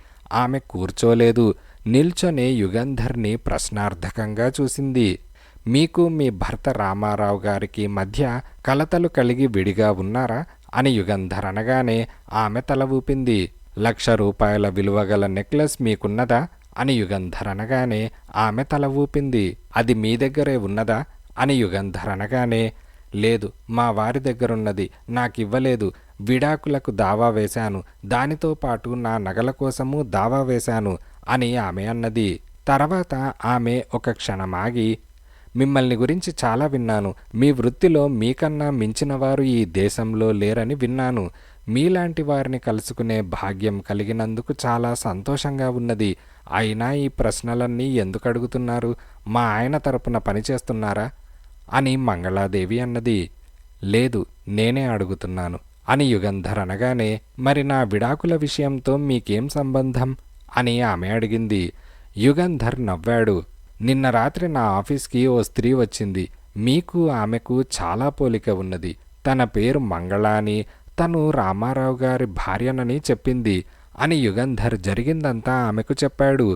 ఆమె కూర్చోలేదు, నిల్చొనే యుగంధర్ని ప్రశ్నార్థకంగా చూసింది. మీకు మీ భర్త రామారావు గారికి మధ్య కలతలు కలిగి విడిగా ఉన్నారా అని యుగంధర్ అనగానే ఆమె తల ఊపింది. 1,00,000 రూపాయల విలువగల నెక్లెస్ మీకున్నదా అని యుగంధర్ అనగానే ఆమె తల ఊపింది. అది మీ దగ్గరే ఉన్నదా అని యుగంధర్ అనగానే లేదు, మా వారి దగ్గరున్నది, నాకివ్వలేదు. విడాకులకు దావా వేశాను, దానితో పాటు నా నగల కోసము దావా వేశాను అని ఆమె అన్నది. తర్వాత ఆమె ఒక క్షణమాగి, మిమ్మల్ని గురించి చాలా విన్నాను. మీ వృత్తిలో మీకన్నా మించినవారు ఈ దేశంలో లేరని విన్నాను. మీలాంటి వారిని కలుసుకునే భాగ్యం కలిగినందుకు చాలా సంతోషంగా ఉన్నది. అయినా ఈ ప్రశ్నలన్నీ ఎందుకు అడుగుతున్నారు? మా ఆయన తరపున పనిచేస్తున్నారా అని మంగళాదేవి అన్నది. లేదు, నేనే అడుగుతున్నాను అని యుగంధర్ అనగానే మరి నా విడాకుల విషయంతో మీకేం సంబంధం అని ఆమె అడిగింది. యుగంధర్ నవ్వాడు. నిన్న రాత్రి నా ఆఫీస్కి ఓ స్త్రీ వచ్చింది. మీకు ఆమెకు చాలా పోలిక ఉన్నది. తన పేరు మంగళ అని, తను రామారావు గారి భార్యనని చెప్పింది అని యుగంధర్ జరిగిందంతా ఆమెకు చెప్పాడు.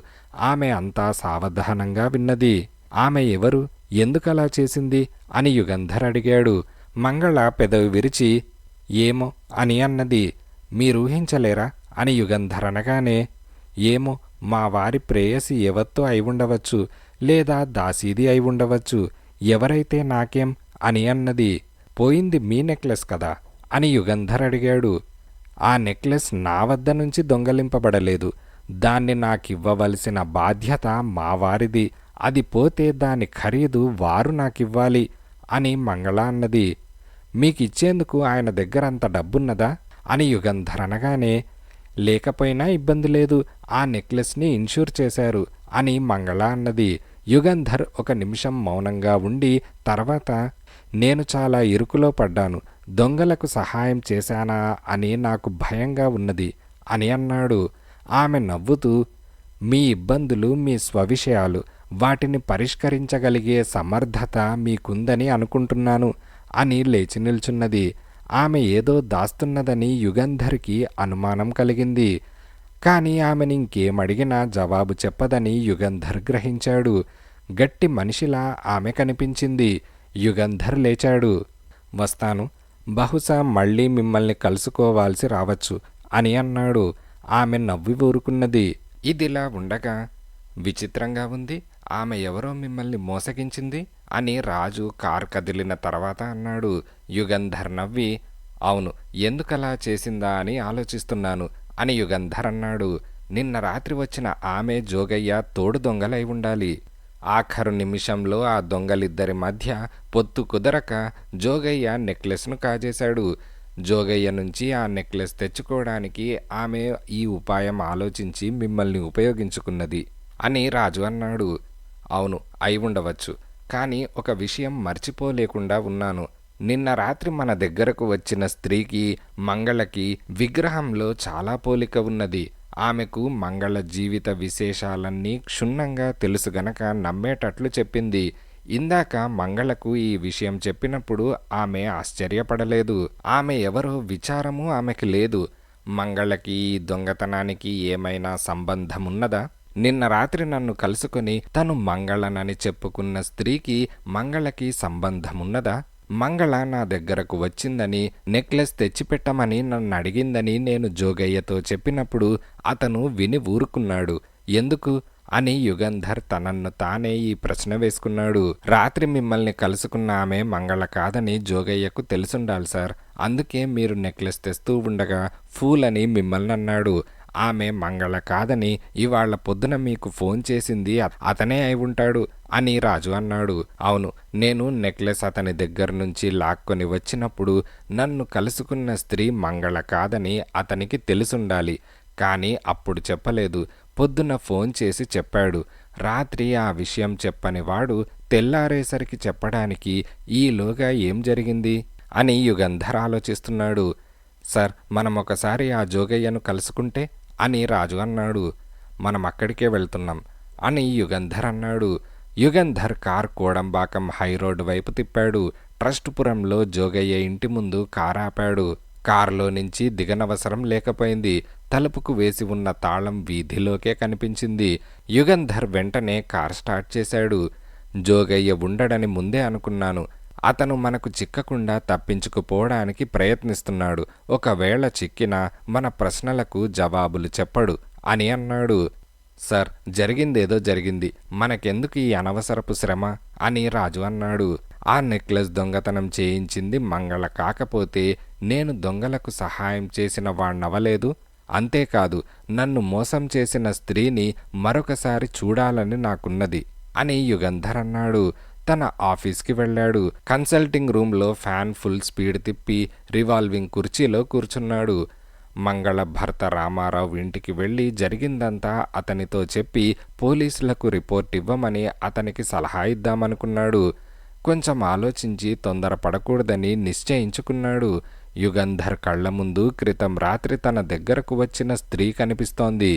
ఆమె అంతా సావధానంగా విన్నది. ఆమె ఎవరు, ఎందుకలా చేసింది అని యుగంధర్ అడిగాడు. మంగళ పెదవి విరిచి ఏమో అని అన్నది. మీరూహించలేరా అని యుగంధర్ అనగానే ఏమో, మా వారి ప్రేయసి ఎవరితో అయి ఉండవచ్చు, లేదా దాసీది అయి ఉండవచ్చు. ఎవరైతే నాకేం అని అన్నది. పోయింది మీ నెక్లెస్ కదా అని యుగంధర్ అడిగాడు. ఆ నెక్లెస్ నా వద్ద నుంచి దొంగలింపబడలేదు. దాన్ని నాకివ్వవలసిన బాధ్యత మా వారిది. అది పోతే దాని ఖరీదు వారు నాకివ్వాలి అని మంగళ అన్నది. మీకిచ్చేందుకు ఆయన దగ్గర అంత డబ్బున్నదా అని యుగంధర్ అనగానే లేకపోయినా ఇబ్బంది లేదు, ఆ నెక్లెస్ని ఇన్షూర్ చేశారు అని మంగళ అన్నది. యుగంధర్ ఒక నిమిషం మౌనంగా ఉండి తర్వాత నేను చాలా ఇరుకులో పడ్డాను, దొంగలకు సహాయం చేశానా అని నాకు భయంగా ఉన్నది అని అన్నాడు. ఆమె నవ్వుతూ మీ ఇబ్బందులు మీ స్వవిషయాలు, వాటిని పరిష్కరించగలిగే సమర్థత మీకుందని అనుకుంటున్నాను అని లేచి నిల్చున్నది. ఆమె ఏదో దాస్తున్నదని యుగంధర్కి అనుమానం కలిగింది. కానీ ఆమెని ఇంకేమడిగినా జవాబు చెప్పదని యుగంధర్ గ్రహించాడు. గట్టి మనిషిలా ఆమె కనిపించింది. యుగంధర్ లేచాడు. వస్తాను, బహుశా మళ్ళీ మిమ్మల్ని కలుసుకోవాల్సి రావచ్చు అని అన్నాడు. ఆమె నవ్వి ఊరుకున్నది. ఇదిలా ఉండగా విచిత్రంగా ఉంది, ఆమె ఎవరో మిమ్మల్ని మోసగించింది అని రాజు కారు కదిలిన తర్వాత అన్నాడు. యుగంధర్ నవ్వి అవును, ఎందుకలా చేసిందా అని ఆలోచిస్తున్నాను అని యుగంధర్ అన్నాడు. నిన్న రాత్రి వచ్చిన ఆమె జోగయ్య తోడు దొంగలై ఉండాలి. ఆఖరు నిమిషంలో ఆ దొంగలిద్దరి మధ్య పొత్తు కుదరక జోగయ్య నెక్లెస్ను కాజేశాడు. జోగయ్య నుంచి ఆ నెక్లెస్ తెచ్చుకోవడానికి ఆమె ఈ ఉపాయం ఆలోచించి మిమ్మల్ని ఉపయోగించుకున్నది అని రాజు అన్నాడు. అవును, అయి ఉండవచ్చు. కానీ ఒక విషయం మర్చిపోలేకుండా ఉన్నాను. నిన్న రాత్రి మన దగ్గరకు వచ్చిన స్త్రీకి మంగళకి విగ్రహంలో చాలా పోలిక ఉన్నది. ఆమెకు మంగళ జీవిత విశేషాలన్నీ క్షుణ్ణంగా తెలుసు గనక నమ్మేటట్లు చెప్పింది. ఇందాక మంగళకు ఈ విషయం చెప్పినప్పుడు ఆమె ఆశ్చర్యపడలేదు. ఆమె ఎవరో విచారము ఆమెకి లేదు. మంగళకి ఈ దొంగతనానికి ఏమైనా సంబంధమున్నదా? నిన్న రాత్రి నన్ను కలుసుకొని తను మంగళనని చెప్పుకున్న స్త్రీకి మంగళకి సంబంధమున్నదా? మంగళ నా దగ్గరకు వచ్చిందని, నెక్లెస్ తెచ్చిపెట్టమని నన్ను అడిగిందని నేను జోగయ్యతో చెప్పినప్పుడు అతను విని ఊరుకున్నాడు. ఎందుకు? అని యుగంధర్ తనన్ను తానే ఈ ప్రశ్న వేసుకున్నాడు. రాత్రి మిమ్మల్ని కలుసుకున్న ఆమె మంగళ కాదని జోగయ్యకు తెలుసుండాలి సార్. అందుకే మీరు నెక్లెస్ తెస్తూ ఉండగా ఫూల్ అని మిమ్మల్ని అన్నాడు. ఆమె మంగళ కాదని ఇవాళ పొద్దున మీకు ఫోన్ చేసింది అతనే అయి ఉంటాడు అని రాజు అన్నాడు. అవును, నేను నెక్లెస్ అతని దగ్గర నుంచి లాక్కొని వచ్చినప్పుడు నన్ను కలుసుకున్న స్త్రీ మంగళ కాదని అతనికి తెలుసుండాలి. కానీ అప్పుడు చెప్పలేదు. పొద్దున ఫోన్ చేసి చెప్పాడు. రాత్రి ఆ విషయం చెప్పని వాడు తెల్లారేసరికి చెప్పడానికి ఈలోగా ఏం జరిగింది అని యుగంధర్ ఆలోచిస్తున్నాడు. సార్, మనం ఒకసారి ఆ జోగయ్యను కలుసుకుంటే అని రాజు అన్నాడు. మనం అక్కడికే వెళ్తున్నాం అని యుగంధర్ అన్నాడు. యుగంధర్ కార్ కోడంబాకం హైరోడ్ వైపు తిప్పాడు. ట్రస్టుపురంలో జోగయ్య ఇంటి ముందు కారు ఆపాడు. కారులో నుంచి దిగనవసరం లేకపోయింది. తలుపుకు వేసి ఉన్న తాళం వీధిలోకే కనిపించింది. యుగంధర్ వెంటనే కార్ స్టార్ట్ చేశాడు. జోగయ్య ఉండడని ముందే అనుకున్నాను. అతను మనకు చిక్కకుండా తప్పించుకుపోవడానికి ప్రయత్నిస్తున్నాడు. ఒకవేళ చిక్కినా మన ప్రశ్నలకు జవాబులు చెప్పడు అని అన్నాడు. సార్, జరిగిందేదో జరిగింది. మనకెందుకు ఈ అనవసరపు శ్రమ అని రాజు అన్నాడు. ఆ నెక్లెస్ దొంగతనం చేయించింది మంగళ కాకపోతే నేను దొంగలకు సహాయం చేసిన వాణ్ణవలేదు. అంతేకాదు, నన్ను మోసం చేసిన స్త్రీని మరొకసారి చూడాలని నాకున్నది అని యుగంధర్ అన్నాడు. తన ఆఫీస్కి వెళ్ళాడు. కన్సల్టింగ్ రూమ్లో ఫ్యాన్ ఫుల్ స్పీడ్ తిప్పి రివాల్వింగ్ కుర్చీలో కూర్చున్నాడు. మంగళ భర్త రామారావు ఇంటికి వెళ్ళి జరిగిందంతా అతనితో చెప్పి పోలీసులకు రిపోర్ట్ ఇవ్వమని అతనికి సలహా ఇద్దామనుకున్నాడు. కొంచెం ఆలోచించి తొందరపడకూడదని నిశ్చయించుకున్నాడు. యుగంధర్ కళ్ల ముందు క్రితం రాత్రి తన దగ్గరకు వచ్చిన స్త్రీ కనిపిస్తోంది.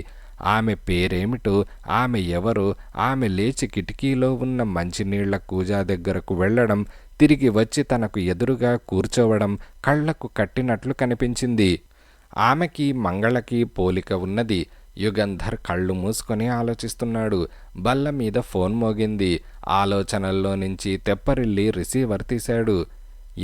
ఆమె పేరేమిటో, ఆమె ఎవరో, ఆమె లేచి కిటికీలో ఉన్న మంచినీళ్ల కూజా దగ్గరకు వెళ్లడం, తిరిగి వచ్చి తనకు ఎదురుగా కూర్చోవడం కళ్లకు కట్టినట్లు కనిపించింది. ఆమెకి మంగళకి పోలిక ఉన్నది. యుగంధర్ కళ్ళు మూసుకొని ఆలోచిస్తున్నాడు. బల్ల మీద ఫోన్ మోగింది. ఆలోచనల్లో నుంచి తెప్పరిల్లి రిసీవర్ తీశాడు.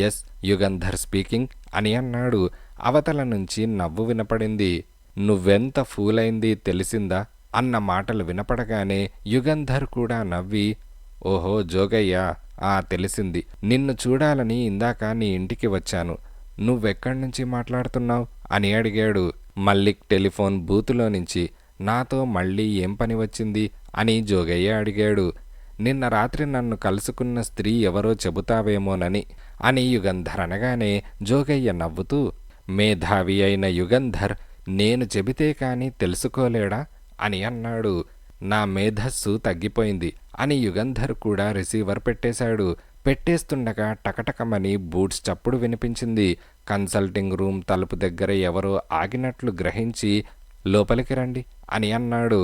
ఎస్, యుగంధర్ స్పీకింగ్ అని అన్నాడు. అవతల నుంచి నవ్వు వినపడింది. నువ్వెంత ఫూలైంది తెలిసిందా అన్న మాటలు వినపడగానే యుగంధర్ కూడా నవ్వి, ఓహో జోగయ్య, తెలిసింది. నిన్ను చూడాలని ఇందాక నీ ఇంటికి వచ్చాను. నువ్వెక్కడి నుంచి మాట్లాడుతున్నావు అని అడిగాడు. మల్లిక్ టెలిఫోన్ బూతులో నుంచి. నాతో మళ్ళీ ఏం పని వచ్చింది అని జోగయ్య అడిగాడు. నిన్న రాత్రి నన్ను కలుసుకున్న స్త్రీ ఎవరో చెబుతావేమోనని అని యుగంధర్ అనగానే జోగయ్య నవ్వుతూ, మేధావి అయిన యుగంధర్ నేను చెబితే కాని తెలుసుకోలేడా అని అన్నాడు. నా మేధస్సు తగ్గిపోయింది అని యుగంధర్ కూడా రిసీవర్ పెట్టేశాడు. పెట్టేస్తుండగా టకటకమని బూట్స్ చప్పుడు వినిపించింది. కన్సల్టింగ్ రూమ్ తలుపు దగ్గర ఎవరో ఆగినట్లు గ్రహించి లోపలికి రండి అని అన్నాడు.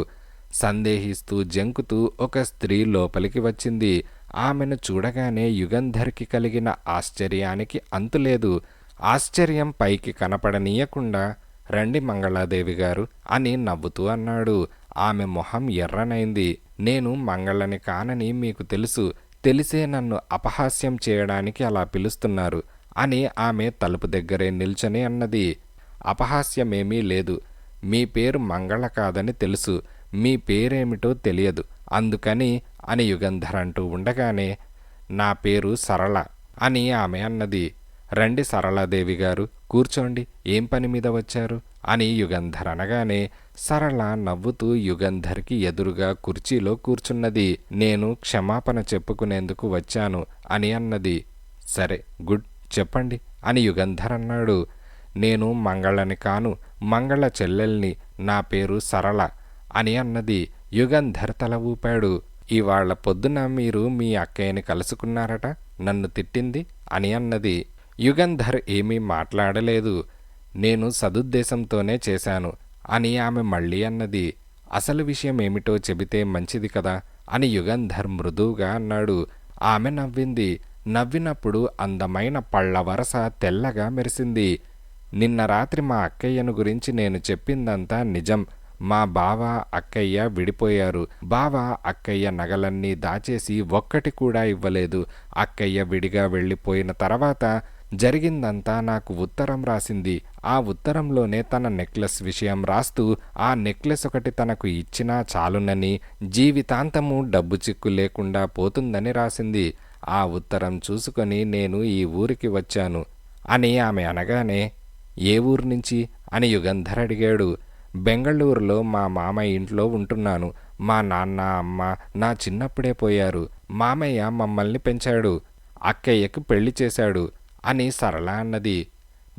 సందేహిస్తూ జంకుతూ ఒక స్త్రీ లోపలికి వచ్చింది. ఆమెను చూడగానే యుగంధర్కి కలిగిన ఆశ్చర్యానికి అంతులేదు. ఆశ్చర్యం పైకి కనపడనీయకుండా, రండి మంగళాదేవి గారు అని నవ్వుతూ అన్నాడు. ఆమె మొహం ఎర్రనైంది. నేను మంగళని కానని మీకు తెలుసు. తెలిసే నన్ను అపహాస్యం చేయడానికి అలా పిలుస్తున్నారు అని ఆమె తలుపు దగ్గరే నిల్చొని అన్నది. అపహాస్యమేమీ లేదు. మీ పేరు మంగళ కాదని తెలుసు. మీ పేరేమిటో తెలియదు, అందుకని అని యుగంధర్ అంటూ ఉండగానే, నా పేరు సరళ అని ఆమె అన్నది. రండి సరళాదేవి గారు, కూర్చోండి, ఏం పని మీద వచ్చారు అని యుగంధర్ అనగానే సరళ నవ్వుతూ యుగంధర్కి ఎదురుగా కుర్చీలో కూర్చున్నది. నేను క్షమాపణ చెప్పుకునేందుకు వచ్చాను అని అన్నది. సరే, గుడ్, చెప్పండి అని యుగంధర్ అన్నాడు. నేను మంగళని కాను, మంగళ చెల్లెల్ని. నా పేరు సరళ అని అన్నది. యుగంధర్ తల ఊపాడు. ఇవాళ పొద్దున మీరు మీ అక్కయ్యని కలుసుకున్నారట, నన్ను తిట్టింది అని అన్నది. యుగంధర్ ఏమీ మాట్లాడలేదు. నేను సదుద్దేశంతోనే చేశాను అని ఆమె మళ్ళీ అన్నది. అసలు విషయం ఏమిటో చెబితే మంచిది కదా అని యుగంధర్ మృదువుగా అన్నాడు. ఆమె నవ్వింది. నవ్వినప్పుడు అందమైన పళ్ళ వరస తెల్లగా మెరిసింది. నిన్న రాత్రి మా అక్కయ్యను గురించి నేను చెప్పిందంతా నిజం. మా బావ అక్కయ్య విడిపోయారు. బావ అక్కయ్య నగలన్నీ దాచేసి ఒక్కటి కూడా ఇవ్వలేదు. అక్కయ్య విడిగా వెళ్ళిపోయిన తర్వాత జరిగిందంతా నాకు ఉత్తరం రాసింది. ఆ ఉత్తరంలోనే తన నెక్లెస్ విషయం రాస్తూ ఆ నెక్లెస్ ఒకటి తనకు ఇచ్చినా చాలునని, జీవితాంతము డబ్బు చిక్కు లేకుండా పోతుందని రాసింది. ఆ ఉత్తరం చూసుకొని నేను ఈ ఊరికి వచ్చాను అని ఆమె అనగానే, ఏ ఊరు నుంచి అని యుగంధర్ అడిగాడు. బెంగళూరులో మా మామయ్య ఇంట్లో ఉంటున్నాను. మా నాన్న అమ్మ నా చిన్నప్పుడే పోయారు. మామయ్య మమ్మల్ని పెంచాడు, అక్కయ్యకు పెళ్లి చేశాడు అని సరళ అన్నది.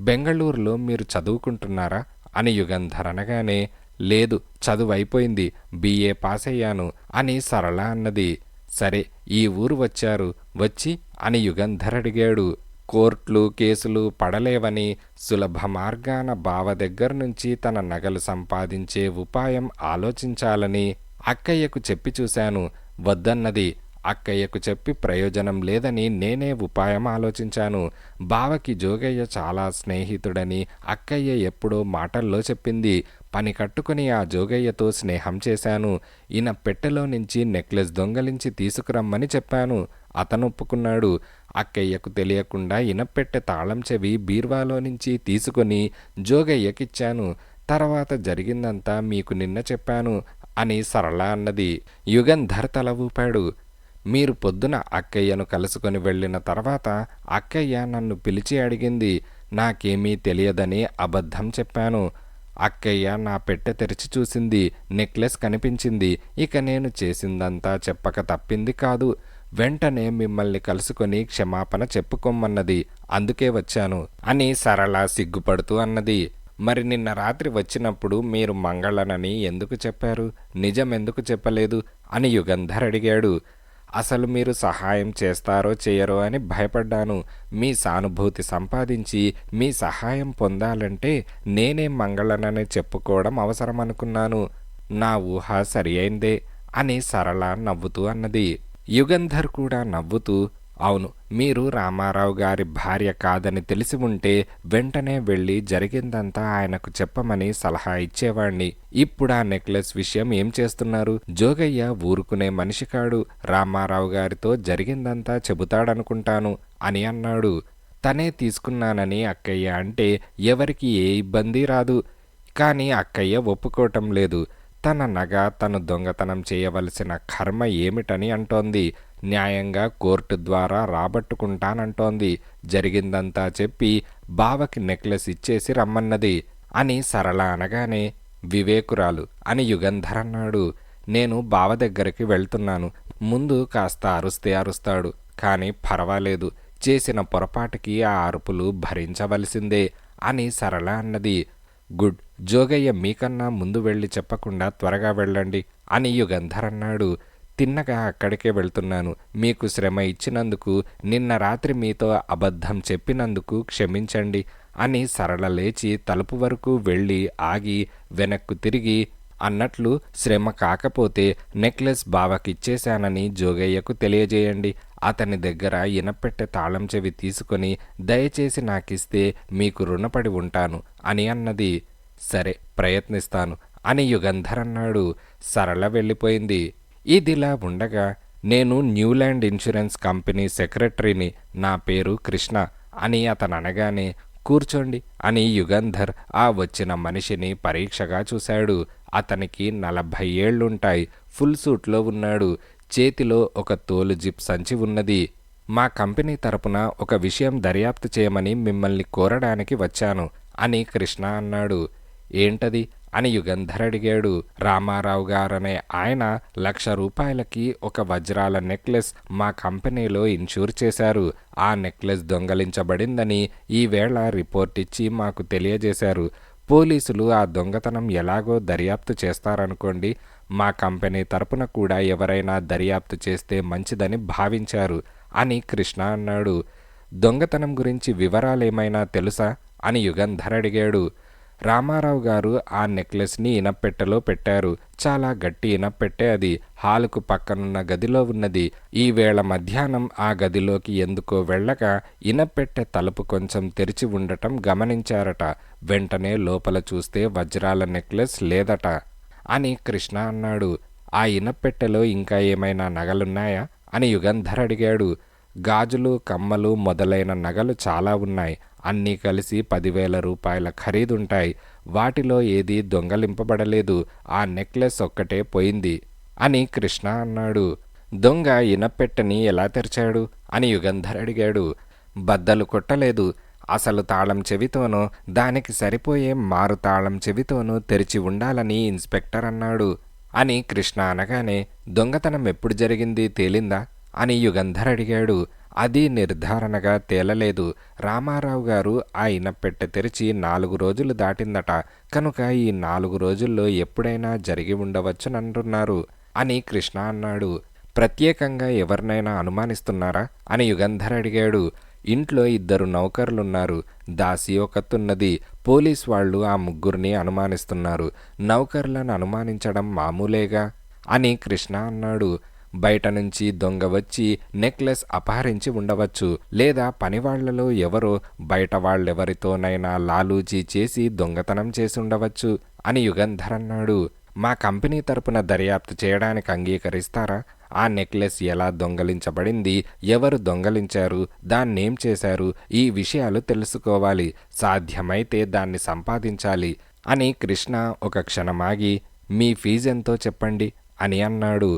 బెంగళూరులో మీరు చదువుకుంటున్నారా అని యుగంధర్ అనగానే, లేదు, చదువు అయిపోయింది, BA పాస్ అయ్యాను అని సరళ అన్నది. సరే, ఈ ఊరు వచ్చారు, వచ్చి అని యుగంధర్ అడిగాడు. కోర్టులు కేసులు పడలేవని, సులభ మార్గాన బావ దగ్గర నుంచి తన నగలు సంపాదించే ఉపాయం ఆలోచించాలని అక్కయ్యకు చెప్పి చూశాను. వద్దన్నది. అక్కయ్యకు చెప్పి ప్రయోజనం లేదని నేనే ఉపాయం ఆలోచించాను. బావకి జోగయ్య చాలా స్నేహితుడని అక్కయ్య ఎప్పుడో మాటల్లో చెప్పింది. పని కట్టుకుని ఆ జోగయ్యతో స్నేహం చేశాను. ఈయన పెట్టెలో నుంచి నెక్లెస్ దొంగలించి తీసుకురమ్మని చెప్పాను. అతను ఒప్పుకున్నాడు. అక్కయ్యకు తెలియకుండా ఇనపెట్టె తాళం చెవి బీర్వాలో నుంచి తీసుకొని జోగయ్యకిచ్చాను. తర్వాత జరిగిందంతా మీకు నిన్న చెప్పాను అని సరళ అన్నది. యుగంధర్ తల ఊపాడు. మీరు పొద్దున అక్కయ్యను కలుసుకొని వెళ్ళిన తర్వాత అక్కయ్య నన్ను పిలిచి అడిగింది. నాకేమీ తెలియదని అబద్ధం చెప్పాను. అక్కయ్య నా పెట్టె తెరిచి చూసింది, నెక్లెస్ కనిపించింది. ఇక నేను చేసిందంతా చెప్పక తప్పింది కాదు. వెంటనే మిమ్మల్ని కలుసుకొని క్షమాపణ చెప్పుకోమన్నది. అందుకే వచ్చాను అని సరళ సిగ్గుపడుతూ అన్నది. మరి నిన్న రాత్రి వచ్చినప్పుడు మీరు మంగళనని ఎందుకు చెప్పారు? నిజం ఎందుకు చెప్పలేదు అని యుగంధర్ అడిగాడు. అసలు మీరు సహాయం చేస్తారో చేయరో అని భయపడ్డాను. మీ సానుభూతి సంపాదించి మీ సహాయం పొందాలంటే నేనే మంగళనని చెప్పుకోవడం అవసరం అనుకున్నాను. నా ఊహ సరి అయిందే అని సరళ నవ్వుతూ అన్నది. యుగంధర్ కూడా నవ్వుతూ, అవును, మీరు రామారావు గారి భార్య కాదని తెలిసి ఉంటే వెంటనే వెళ్ళి జరిగిందంతా ఆయనకు చెప్పమని సలహా ఇచ్చేవాణ్ణి. ఇప్పుడు ఆ నెక్లెస్ విషయం ఏం చేస్తున్నారు? జోగయ్య ఊరుకునే మనిషి కాడు. రామారావు గారితో జరిగిందంతా చెబుతాడనుకుంటాను అని అన్నాడు. తనే తీసుకున్నానని అక్కయ్య అంటే ఎవరికి ఏ ఇబ్బంది రాదు. కానీ అక్కయ్య ఒప్పుకోవటం లేదు. తన నగ తను దొంగతనం చేయవలసిన కర్మ ఏమిటని అంటోంది. న్యాయంగా కోర్టు ద్వారా రాబట్టుకుంటానంటోంది. జరిగిందంతా చెప్పి బావకి నెక్లెస్ ఇచ్చేసి రమ్మన్నది అని సరళ అనగానే, వివేకురాలు అని యుగంధర్ అన్నాడు. నేను బావ దగ్గరికి వెళ్తున్నాను. ముందు కాస్త అరుస్తే అరుస్తాడు, కానీ పర్వాలేదు, చేసిన పొరపాటుకి ఆ అరుపులు భరించవలసిందే అని సరళ అన్నది. గుడ్, జోగయ్య మీకన్నా ముందు వెళ్ళి చెప్పకుండా త్వరగా వెళ్ళండి అని యుగంధర్ అన్నాడు. తిన్నగా అక్కడికే వెళ్తున్నాను. మీకు శ్రమ ఇచ్చినందుకు, నిన్న రాత్రి మీతో అబద్ధం చెప్పినందుకు క్షమించండి అని సరళ లేచి తలుపు వరకు వెళ్ళి ఆగి వెనక్కు తిరిగి అన్నట్లు, శ్రమ కాకపోతే నెక్లెస్ బావకిచ్చేశానని జోగయ్యకు తెలియజేయండి. అతని దగ్గర ఇనపెట్టె తాళం చెవి తీసుకొని దయచేసి నాకిస్తే మీకు రుణపడి ఉంటాను అని అన్నది. సరే, ప్రయత్నిస్తాను అని యుగంధర్ అన్నాడు. సరళ వెళ్ళిపోయింది. ఇదిలా ఉండగా, నేను న్యూల్యాండ్ ఇన్సూరెన్స్ కంపెనీ సెక్రటరీని, నా పేరు కృష్ణ అని అతను అనగానే, కూర్చోండి అని యుగంధర్ ఆ వచ్చిన మనిషిని పరీక్షగా చూశాడు. అతనికి 40 ఏళ్లుంటాయి. ఫుల్ సూట్లో ఉన్నాడు. చేతిలో ఒక తోలు జిప్ సంచి ఉన్నది. మా కంపెనీ తరపున ఒక విషయం దర్యాప్తు చేయమని మిమ్మల్ని కోరడానికి వచ్చాను అని కృష్ణ అన్నాడు. ఏంటది అని యుగంధర్ అడిగాడు. రామారావు గారనే ఆయన 1,00,000 రూపాయలకి ఒక వజ్రాల నెక్లెస్ మా కంపెనీలో ఇన్సూర్ చేశారు. ఆ నెక్లెస్ దొంగలించబడిందని ఈవేళ రిపోర్ట్ ఇచ్చి మాకు తెలియజేశారు. పోలీసులు ఆ దొంగతనం ఎలాగో దర్యాప్తు చేస్తారనుకోండి. మా కంపెనీ తరపున కూడా ఎవరైనా దర్యాప్తు చేస్తే మంచిదని భావించారు అని కృష్ణ అన్నాడు. దొంగతనం గురించి వివరాలేమైనా తెలుసా అని యుగంధర్ అడిగాడు. రామారావు గారు ఆ నెక్లెస్ని ఇనప్పెట్టెలో పెట్టారు. చాలా గట్టి ఇనప్పెట్టె అది. హాలుకు పక్కనున్న గదిలో ఉన్నది. ఈవేళ మధ్యాహ్నం ఆ గదిలోకి ఎందుకో వెళ్ళక ఇనప్పెట్టె తలుపు కొంచెం తెరిచి ఉండటం గమనించారట. వెంటనే లోపల చూస్తే వజ్రాల నెక్లెస్ లేదట అని కృష్ణ అన్నాడు. ఆ ఇనప్పెట్టెలో ఇంకా ఏమైనా నగలున్నాయా అని యుగంధర్ అడిగాడు. గాజులు, కమ్మలు మొదలైన నగలు చాలా ఉన్నాయి. అన్నీ కలిసి 10,000 రూపాయల ఖరీదుంటాయి. వాటిలో ఏదీ దొంగలింపబడలేదు. ఆ నెక్లెస్ ఒక్కటే పోయింది అని కృష్ణ అన్నాడు. దొంగ ఇనపెట్టెని ఎలా తెరిచాడు అని యుగంధర్ అడిగాడు. బద్దలు కొట్టలేదు. అసలు తాళం చెవితోనో దానికి సరిపోయే మారు తాళం చెవితోనూ తెరిచి ఉండాలని ఇన్స్పెక్టర్ అన్నాడు అని కృష్ణ అనగానే, దొంగతనం ఎప్పుడు జరిగింది తేలిందా అని యుగంధర్ అడిగాడు. అది నిర్ధారణగా తేలలేదు. రామారావు గారు ఆ ఇనపెట్టె తెరిచి 4 రోజులు దాటిందట. కనుక ఈ 4 రోజుల్లో ఎప్పుడైనా జరిగి ఉండవచ్చునంటున్నారు అని కృష్ణ అన్నాడు. ప్రత్యేకంగా ఎవరినైనా అనుమానిస్తున్నారా అని యుగంధర్ అడిగాడు. ఇంట్లో 2 నౌకర్లున్నారు. దాసి ఒకతున్నది. పోలీస్ వాళ్ళు ఆ ముగ్గురిని అనుమానిస్తున్నారు. నౌకర్లను అనుమానించడం మామూలేగా అని కృష్ణ అన్నాడు. బయట నుంచి దొంగ వచ్చి నెక్లెస్ అపహరించి ఉండవచ్చు. లేదా పనివాళ్లలో ఎవరో బయట వాళ్ళెవరితోనైనా లాలూచీ చేసి దొంగతనం చేసి ఉండవచ్చు అని యుగంధర్ అన్నాడు. మా కంపెనీ తరపున దర్యాప్తు చేయడానికి అంగీకరిస్తారా? ఆ నెక్లెస్ ఎలా దొంగలించబడింది, ఎవరు దొంగలించారు, దాన్నేం చేశారు, ఈ విషయాలు తెలుసుకోవాలి. సాధ్యమైతే దాన్ని సంపాదించాలి అని కృష్ణ ఒక క్షణమాగి, మీ ఫీజెంతో చెప్పండి అని అన్నాడు.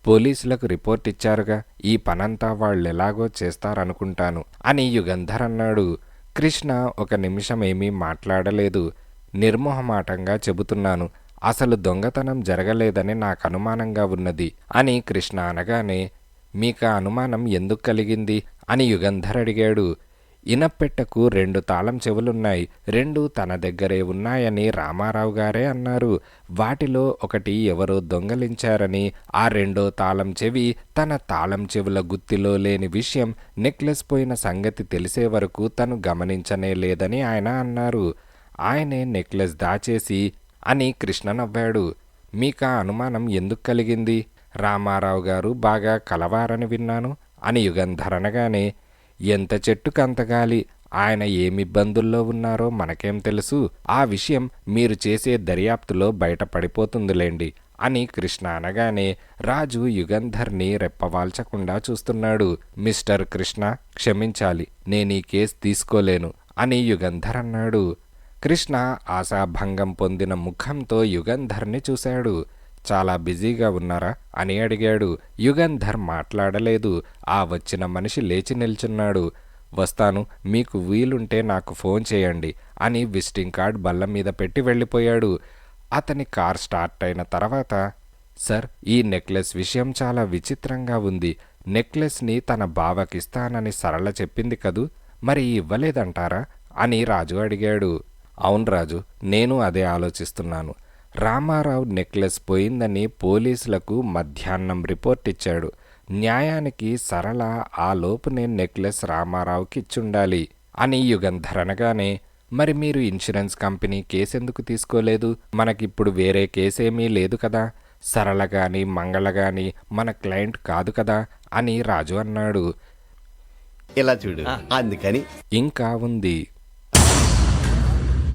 పోలీసులకు రిపోర్ట్ ఇచ్చారుగా, ఈ పనంతా వాళ్ళెలాగో చేస్తారనుకుంటాను అని యుగంధర్ అన్నాడు. కృష్ణ ఒక నిమిషం ఏమీ మాట్లాడలేదు. నిర్మోహమాటంగా చెబుతున్నాను, అసలు దొంగతనం జరగలేదని నాకు అనుమానంగా ఉన్నది అని కృష్ణ అనగానే, మీకా అనుమానం ఎందుకు కలిగింది అని యుగంధర్ అడిగాడు. ఇనప్పెట్టకు 2 తాళం చెవులున్నాయి. 2 తన దగ్గరే ఉన్నాయని రామారావు గారే అన్నారు. వాటిలో ఒకటి ఎవరో దొంగలించారని, ఆ 2వ తాళం చెవి తన తాళం చెవుల గుత్తిలో లేని విషయం నెక్లెస్ పోయిన సంగతి తెలిసే వరకు తను గమనించనే లేదని ఆయన అన్నారు. ఆయనే నెక్లెస్ దాచేసి అని కృష్ణ నవ్వాడు. మీకా అనుమానం ఎందుకు కలిగింది? రామారావు గారు బాగా కలవారని విన్నాను అని యుగంధర్ అనగానే, ఎంత చెట్టుకంత గాలి. ఆయన ఏమిబ్బందుల్లో ఉన్నారో మనకేం తెలుసు. ఆ విషయం మీరు చేసే దర్యాప్తులో బయటపడిపోతుందిలేండి అని కృష్ణ అనగానే, రాజు యుగంధర్ని రెప్పవాల్చకుండా చూస్తున్నాడు. మిస్టర్ కృష్ణ, క్షమించాలి, నేనీ కేసు తీసుకోలేను అని యుగంధర్ అన్నాడు. కృష్ణ ఆశాభంగం పొందిన ముఖంతో యుగంధర్ని చూశాడు. చాలా బిజీగా ఉన్నారా అని అడిగాడు. యుగంధర్ మాట్లాడలేదు. ఆ వచ్చిన మనిషి లేచి నిల్చున్నాడు. వస్తాను, మీకు వీలుంటే నాకు ఫోన్ చేయండి అని విజిటింగ్ కార్డ్ బల్ల మీద పెట్టి వెళ్ళిపోయాడు. అతని కార్ స్టార్ట్ అయిన తర్వాత, సార్, ఈ నెక్లెస్ విషయం చాలా విచిత్రంగా ఉంది. నెక్లెస్ని తన బావకిస్తానని సరళ చెప్పింది కదూ, మరి ఇవ్వలేదంటారా అని రాజు అడిగాడు. అవును రాజు, నేను అదే ఆలోచిస్తున్నాను. రామారావు నెక్లెస్ పోయిందని పోలీసులకు మధ్యాహ్నం రిపోర్ట్ ఇచ్చాడు. న్యాయానికి సరళ ఆ లోపునే నెక్లెస్ రామారావుకి ఇచ్చుండాలి అని యుగంధర్ అనగానే, మరి మీరు ఇన్సూరెన్స్ కంపెనీ కేసెందుకు తీసుకోలేదు? మనకిప్పుడు వేరే కేసేమీ లేదు కదా. సరళ గాని మంగళ గాని మన క్లయింట్ కాదు కదా అని రాజు అన్నాడు. ఇలా చూడు, అందుకని ఇంకా ఉంది.